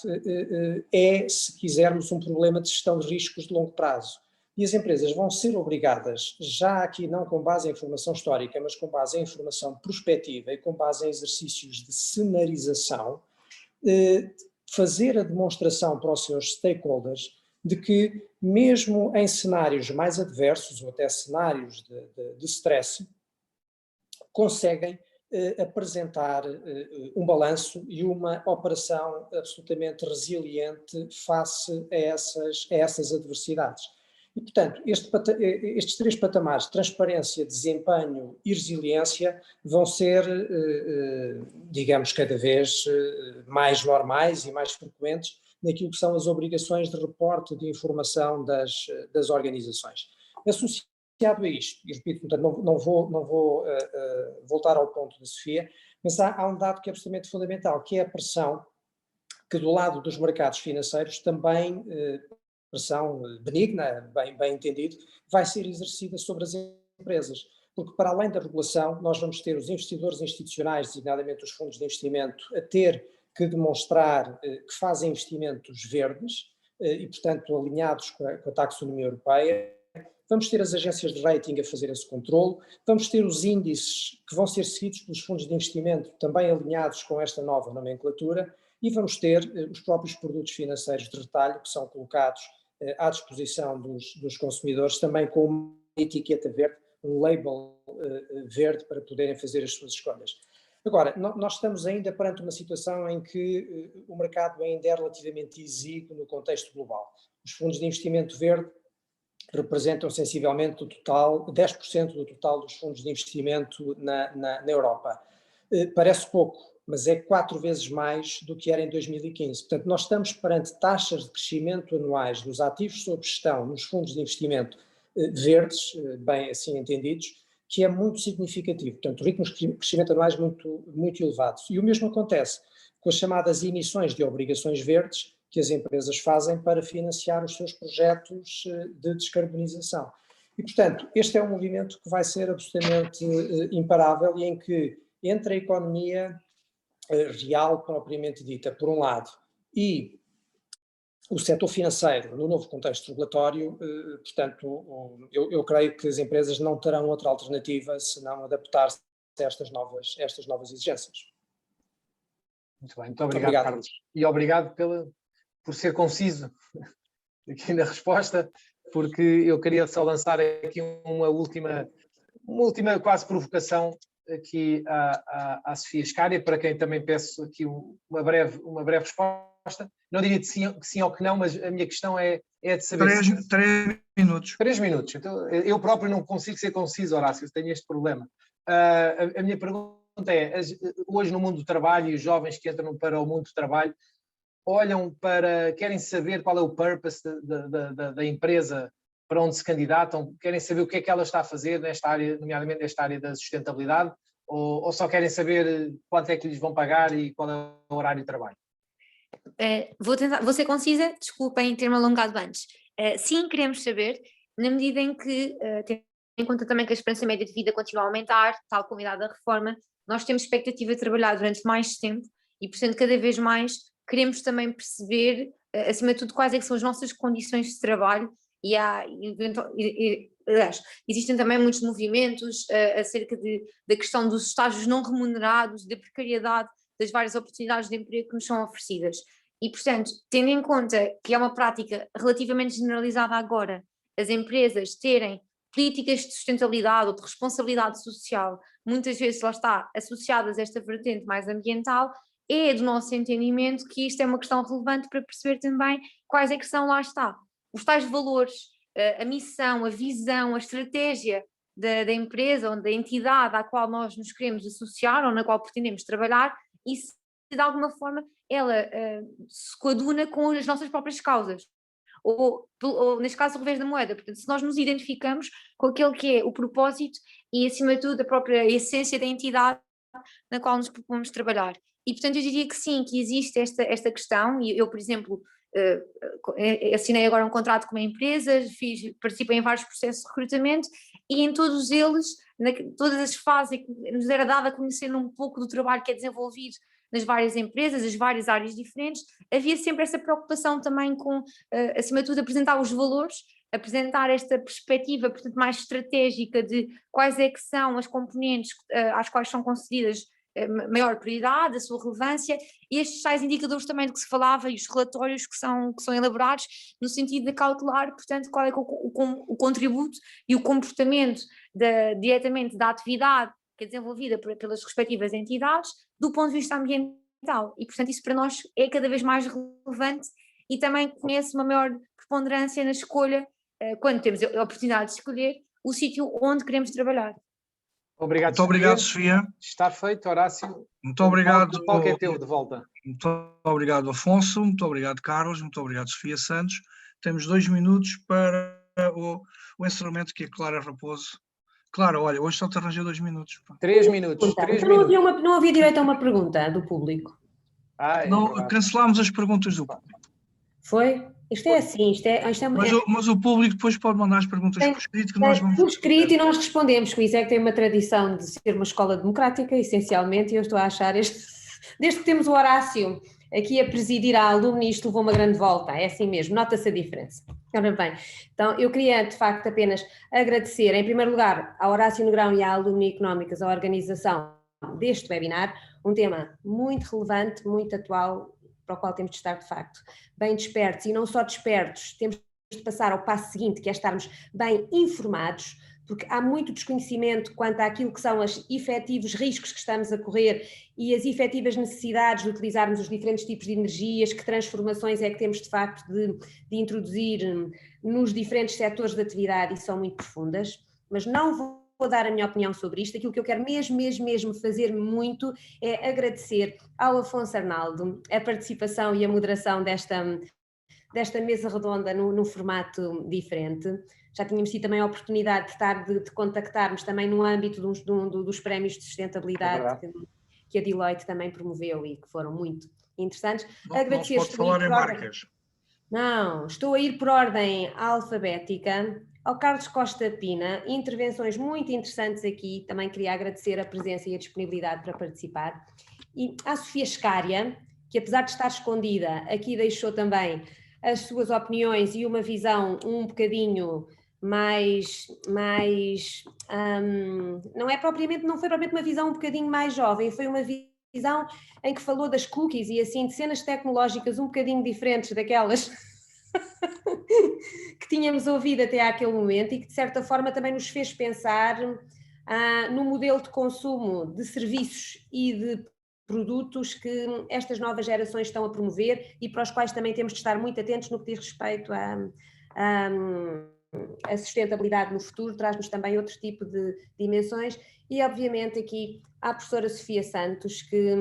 é, se quisermos, um problema de gestão de riscos de longo prazo, e as empresas vão ser obrigadas, já aqui não com base em informação histórica, mas com base em informação prospectiva e com base em exercícios de cenarização, fazer a demonstração para os seus stakeholders de que, mesmo em cenários mais adversos ou até cenários de stress, conseguem apresentar um balanço e uma operação absolutamente resiliente face a essas adversidades. E, portanto, estes 3 patamares, transparência, desempenho e resiliência, vão ser, digamos, cada vez mais normais e mais frequentes naquilo que são as obrigações de reporte de informação das organizações. Associado a isto, e repito, portanto, não vou voltar ao ponto da Sofia, mas há um dado que é absolutamente fundamental, que é a pressão que do lado dos mercados financeiros também, pressão benigna, bem entendido, vai ser exercida sobre as empresas, porque para além da regulação nós vamos ter os investidores institucionais, designadamente os fundos de investimento, a ter que demonstrar que fazem investimentos verdes e, portanto, alinhados com a taxonomia europeia. Vamos ter as agências de rating a fazer esse controle, vamos ter os índices que vão ser seguidos pelos fundos de investimento também alinhados com esta nova nomenclatura e vamos ter os próprios produtos financeiros de retalho que são colocados à disposição dos consumidores também com uma etiqueta verde, um label verde para poderem fazer as suas escolhas. Agora, nós estamos ainda perante uma situação em que o mercado ainda é relativamente exíguo no contexto global. Os fundos de investimento verde representam sensivelmente o total, 10% do total dos fundos de investimento na Europa. Parece pouco, mas é 4 vezes mais do que era em 2015. Portanto, nós estamos perante taxas de crescimento anuais dos ativos sob gestão nos fundos de investimento verdes, bem assim entendidos, que é muito significativo. Portanto, ritmos de crescimento anuais muito elevados. E o mesmo acontece com as chamadas emissões de obrigações verdes que as empresas fazem para financiar os seus projetos de descarbonização. E, portanto, este é um movimento que vai ser absolutamente imparável e em que, entre a economia real propriamente dita, por um lado, e o setor financeiro, no novo contexto regulatório, portanto, eu creio que as empresas não terão outra alternativa senão adaptar-se a estas novas exigências. Muito bem, muito obrigado, Carlos. E obrigado por ser conciso aqui na resposta, porque eu queria só lançar aqui uma última quase provocação aqui à Sofia Scária, para quem também peço aqui uma breve resposta. Não diria que sim ou que não, mas a minha questão é de saber... 3 minutos. 3 minutos. Então, eu próprio não consigo ser conciso, Horácio, tenho este problema. A minha pergunta é, hoje no mundo do trabalho, e os jovens que entram para o mundo do trabalho, querem saber qual é o purpose da empresa para onde se candidatam, querem saber o que é que ela está a fazer nesta área, nomeadamente nesta área da sustentabilidade, ou só querem saber quanto é que lhes vão pagar e qual é o horário de trabalho? Vou ser concisa, desculpem ter-me alongado antes. Sim, queremos saber, na medida em que, tendo em conta também que a esperança média de vida continua a aumentar, tal como a idade da reforma, nós temos expectativa de trabalhar durante mais tempo e, portanto, cada vez mais queremos também perceber, acima de tudo, quais é que são as nossas condições de trabalho aliás, existem também muitos movimentos acerca da questão dos estágios não remunerados, da precariedade, das várias oportunidades de emprego que nos são oferecidas. E, portanto, tendo em conta que é uma prática relativamente generalizada agora, as empresas terem políticas de sustentabilidade ou de responsabilidade social, muitas vezes lá está, associadas a esta vertente mais ambiental, é do nosso entendimento que isto é uma questão relevante para perceber também quais é que são, lá está, os tais valores, a missão, a visão, a estratégia da empresa ou da entidade à qual nós nos queremos associar ou na qual pretendemos trabalhar e se de alguma forma ela se coaduna com as nossas próprias causas. Ou neste caso, o revés da moeda. Portanto, se nós nos identificamos com aquele que é o propósito e, acima de tudo, a própria essência da entidade na qual nos propomos trabalhar. E, portanto, eu diria que sim, que existe esta questão, e eu, por exemplo, assinei agora um contrato com uma empresa, participei em vários processos de recrutamento e em todos eles, todas as fases em que nos era dado a conhecer um pouco do trabalho que é desenvolvido nas várias empresas, as várias áreas diferentes, havia sempre essa preocupação também com, acima de tudo, apresentar os valores, apresentar esta perspectiva, portanto, mais estratégica de quais é que são as componentes às quais são concedidas maior prioridade, a sua relevância, e estes tais indicadores também de que se falava e os relatórios que são elaborados no sentido de cautelar, portanto, qual é o contributo e o comportamento diretamente da atividade que é desenvolvida pelas respectivas entidades do ponto de vista ambiental, e portanto isso para nós é cada vez mais relevante e também conhece uma maior preponderância na escolha, quando temos a oportunidade de escolher o sítio onde queremos trabalhar. Obrigado, muito obrigado, Sofia. Está feito, Horácio. Muito obrigado. O palco é teu, de volta. Muito obrigado, Afonso. Muito obrigado, Carlos. Muito obrigado, Sofia Santos. Temos 2 minutos para o encerramento, que é Clara Raposo. Clara, olha, hoje só te arranjei 2 minutos. 3 minutos. Não havia direito a uma pergunta do público. Não, cancelámos as perguntas do público. Foi? Isto é assim, Mas o público depois pode mandar as perguntas por escrito que nós vamos... Por escrito e nós respondemos, que isso é que tem uma tradição de ser uma escola democrática, essencialmente, e eu estou a achar, desde que temos o Horácio aqui a presidir a alumni, isto levou uma grande volta, é assim mesmo, nota-se a diferença. Ora bem, então eu queria de facto apenas agradecer, em primeiro lugar, ao Horácio Negrão e à Alumni Económicas, a organização deste webinar, um tema muito relevante, muito atual, para o qual temos de estar de facto bem despertos, e não só despertos, temos de passar ao passo seguinte, que é estarmos bem informados, porque há muito desconhecimento quanto àquilo que são os efetivos riscos que estamos a correr e as efetivas necessidades de utilizarmos os diferentes tipos de energias, que transformações é que temos de facto de introduzir nos diferentes setores de atividade, e são muito profundas, mas não vou dar a minha opinião sobre isto. Aquilo que eu quero mesmo fazer muito é agradecer ao Afonso Arnaldo a participação e a moderação desta mesa redonda no formato diferente. Já tínhamos tido também a oportunidade de contactarmos também no âmbito dos prémios de sustentabilidade que a Deloitte também promoveu e que foram muito interessantes. Agradecer. Não se pode falar em marcas. Não, estou a ir por ordem alfabética. Ao Carlos Costa Pina, intervenções muito interessantes aqui, também queria agradecer a presença e a disponibilidade para participar. E à Sofia Scária, que apesar de estar escondida, aqui deixou também as suas opiniões e uma visão um bocadinho mais não foi propriamente uma visão um bocadinho mais jovem, foi uma visão em que falou das cookies e assim de cenas tecnológicas um bocadinho diferentes daquelas que tínhamos ouvido até àquele momento, e que de certa forma também nos fez pensar no modelo de consumo de serviços e de produtos que estas novas gerações estão a promover e para os quais também temos de estar muito atentos no que diz respeito a sustentabilidade no futuro, traz-nos também outro tipo de dimensões e obviamente aqui há a professora Sofia Santos que,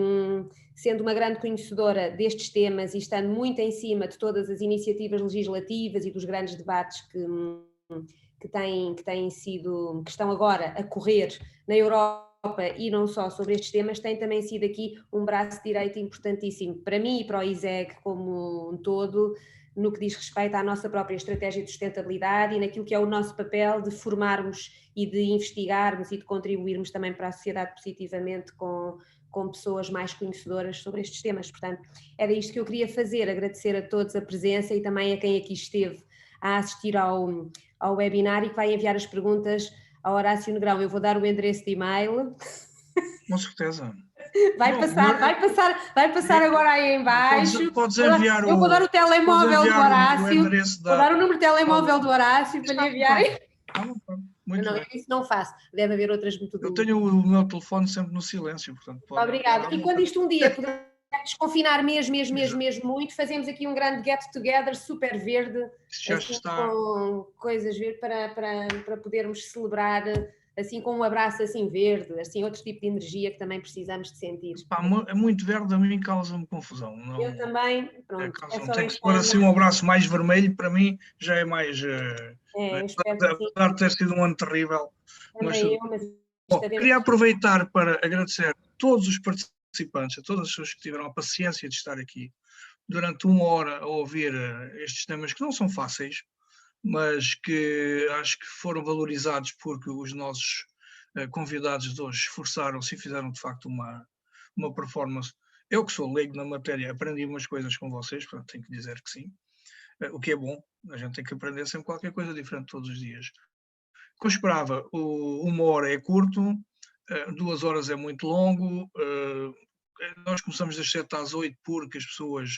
sendo uma grande conhecedora destes temas e estando muito em cima de todas as iniciativas legislativas e dos grandes debates que estão agora a correr na Europa e não só sobre estes temas, tem também sido aqui um braço direito importantíssimo para mim e para o ISEG como um todo, no que diz respeito à nossa própria estratégia de sustentabilidade e naquilo que é o nosso papel de formarmos e de investigarmos e de contribuirmos também para a sociedade positivamente com pessoas mais conhecedoras sobre estes temas. Portanto, era isto que eu queria fazer, agradecer a todos a presença e também a quem aqui esteve a assistir ao webinar e que vai enviar as perguntas ao Horácio Negrão. Eu vou dar o endereço de e-mail. Com certeza. Vai passar agora aí em baixo. Podes enviar eu vou dar o telemóvel do Horácio. Vou dar o número de telemóvel do Horácio para lhe enviarem. Não, isso não faço. Deve haver outras metodologias. Eu tenho o meu telefone sempre no silêncio, portanto. Obrigada. E quando isto um dia puder desconfinar mesmo muito, fazemos aqui um grande get-together super verde, assim, com coisas verdes para podermos celebrar assim com um abraço assim verde, assim outro tipo de energia que também precisamos de sentir. É muito verde, a mim causa-me confusão. Não, eu também, pronto. Tem que pôr assim um abraço mais vermelho, para mim já é mais... apesar de ter sido um ano terrível. Queria aproveitar para agradecer a todos os participantes, a todas as pessoas que tiveram a paciência de estar aqui durante 1 hora a ouvir estes temas que não são fáceis, mas que acho que foram valorizados porque os nossos convidados de hoje esforçaram-se e fizeram de facto uma performance. Eu que sou leigo na matéria, aprendi umas coisas com vocês, portanto tenho que dizer que sim, o que é bom, a gente tem que aprender sempre qualquer coisa diferente todos os dias. O que eu esperava, 1 hora é curto, 2 horas é muito longo, nós começamos das 7 às 8 porque as pessoas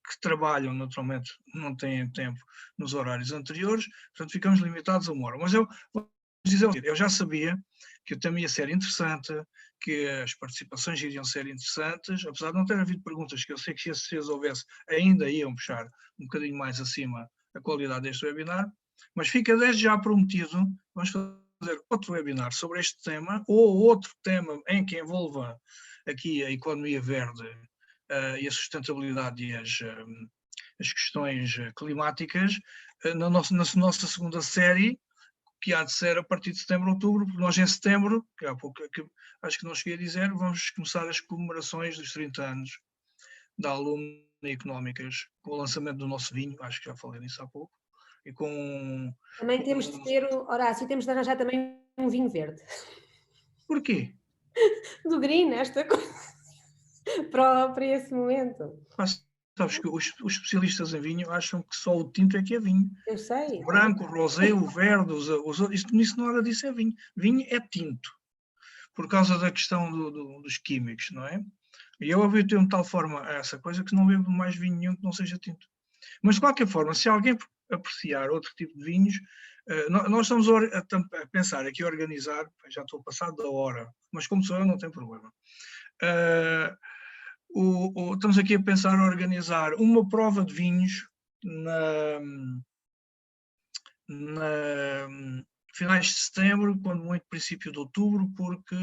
que trabalham naturalmente não têm tempo nos horários anteriores, portanto ficamos limitados a 1 hora. Mas eu vou dizer, eu já sabia que o tema ia ser interessante, que as participações iriam ser interessantes, apesar de não ter havido perguntas, que eu sei que se as houvesse ainda iam puxar um bocadinho mais acima a qualidade deste webinar, mas fica desde já prometido, vamos fazer outro webinar sobre este tema, ou outro tema em que envolva aqui a economia verde e a sustentabilidade e as questões climáticas na nossa segunda série, que há de ser a partir de setembro, outubro, porque nós em setembro, que há pouco, acho que não cheguei a dizer, vamos começar as comemorações dos 30 anos da Alumni Económicas, com o lançamento do nosso vinho, acho que já falei nisso há pouco, e com... Também temos de ter, Horácio, temos de arranjar também um vinho verde. Porquê? Do green, esta coisa, para esse momento. Mas, sabes que os especialistas em vinho acham que só o tinto é que é vinho. Eu sei. O branco, o rosé, o verde, os outros, isso nada disso é vinho. Vinho é tinto, por causa da questão dos químicos, não é? E eu habituei-me de tal forma a essa coisa que não bebo mais vinho nenhum que não seja tinto. Mas, de qualquer forma, se alguém apreciar outro tipo de vinhos, nós estamos a pensar aqui, a organizar, já estou passado da hora, mas como sou eu, não tem problema. Estamos aqui a pensar a organizar uma prova de vinhos finais de setembro, quando muito princípio de outubro, porque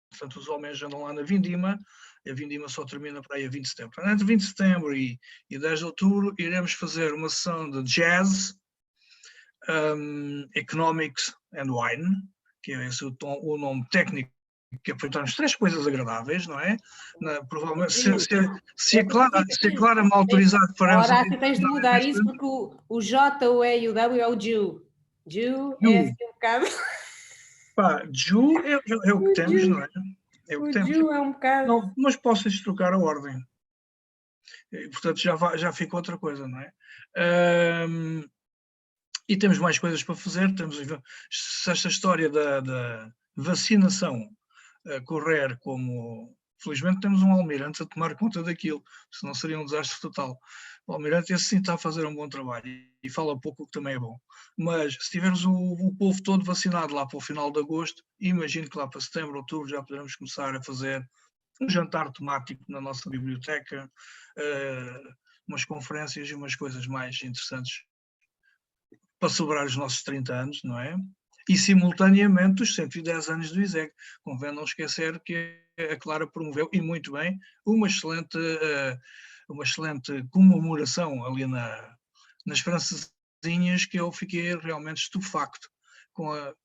portanto, os homens andam lá na Vindima, e a Vindima só termina para aí a 20 de setembro. Portanto, entre 20 de setembro e 10 de outubro iremos fazer uma sessão de jazz, economics and wine, que é esse o nome técnico, que apresentarmos 3 coisas agradáveis, não é? Provavelmente, se a Clara me autorizar, faremos... Horácio, tens de mudar isso, porque o J, o E e o W é o Jew. Jew é assim um bocado... Pá, Jew é o que temos, não é? É o que temos. Jew é um bocado... Não, mas posso trocar a ordem. E, portanto, já fica outra coisa, não é? E temos mais coisas para fazer. Se esta história da vacinação correr como Felizmente temos um almirante a tomar conta daquilo, senão seria um desastre total. O almirante esse sim está a fazer um bom trabalho e fala pouco, o que também é bom. Mas se tivermos o povo todo vacinado lá para o final de agosto, imagino que lá para setembro, outubro já poderemos começar a fazer um jantar temático na nossa biblioteca, umas conferências e umas coisas mais interessantes para celebrar os nossos 30 anos, não é? E simultaneamente os 110 anos do ISEG. Convém não esquecer que a Clara promoveu, e muito bem, uma excelente comemoração ali nas francesinhas, que eu fiquei realmente estupefacto.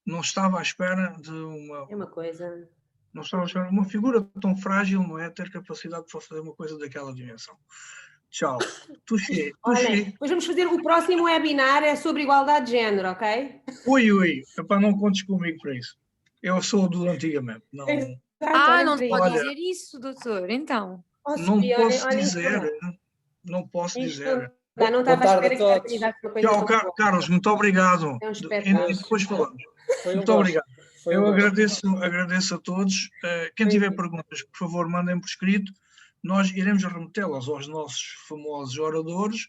Não estava à espera de uma... É uma coisa... Não estava à espera de uma figura tão frágil, não é? Ter capacidade para fazer uma coisa daquela dimensão. Tchau. Olha, depois vamos fazer o próximo webinar, é sobre igualdade de género, ok? Ui. Epá, não contes comigo para isso. Eu sou do antigamente. Não, não se pode dizer isso, doutor, então. não posso dizer. Não posso dizer. Não estava à espera que a oportunidade de uma coisa tchau, tão Carlos, muito obrigado. É um E espetáculo. depois falamos. Foi Muito obrigado. Eu gosto. agradeço a todos. Quem tiver perguntas, por favor, mandem por escrito. Nós iremos remetê-las aos nossos famosos oradores.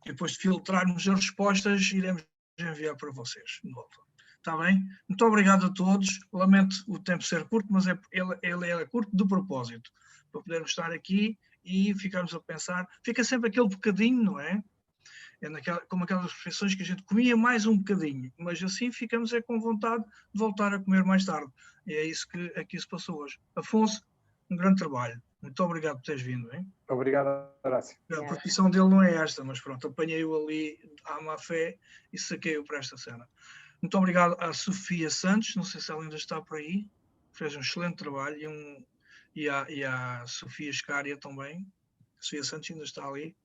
E depois de filtrarmos as respostas, iremos enviar para vocês de volta. Está bem? Muito obrigado a todos. Lamento o tempo ser curto, mas ele é curto de propósito, para podermos estar aqui e ficarmos a pensar. Fica sempre aquele bocadinho, não é? Como aquelas refeições que a gente comia mais um bocadinho, mas assim ficamos com vontade de voltar a comer mais tarde. E é isso que aqui se passou hoje. Afonso, um grande trabalho. Muito obrigado por teres vindo. Hein? Obrigado, Horácio. A profissão dele não é esta, mas pronto, apanhei-o ali à má fé e saquei-o para esta cena. Muito obrigado à Sofia Santos, não sei se ela ainda está por aí, fez um excelente trabalho, e à Sofia Escária também. A Sofia Santos ainda está ali.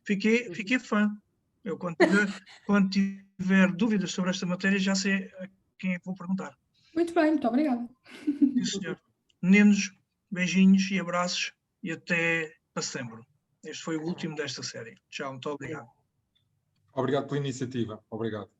Fiquei fã. Eu, quando tiver dúvidas sobre esta matéria, já sei a quem é que vou perguntar. Muito bem, muito obrigada. Sim, senhor. Meninos, beijinhos e abraços e até para setembro. Este foi o último desta série. Tchau, muito obrigado. Obrigado pela iniciativa. Obrigado.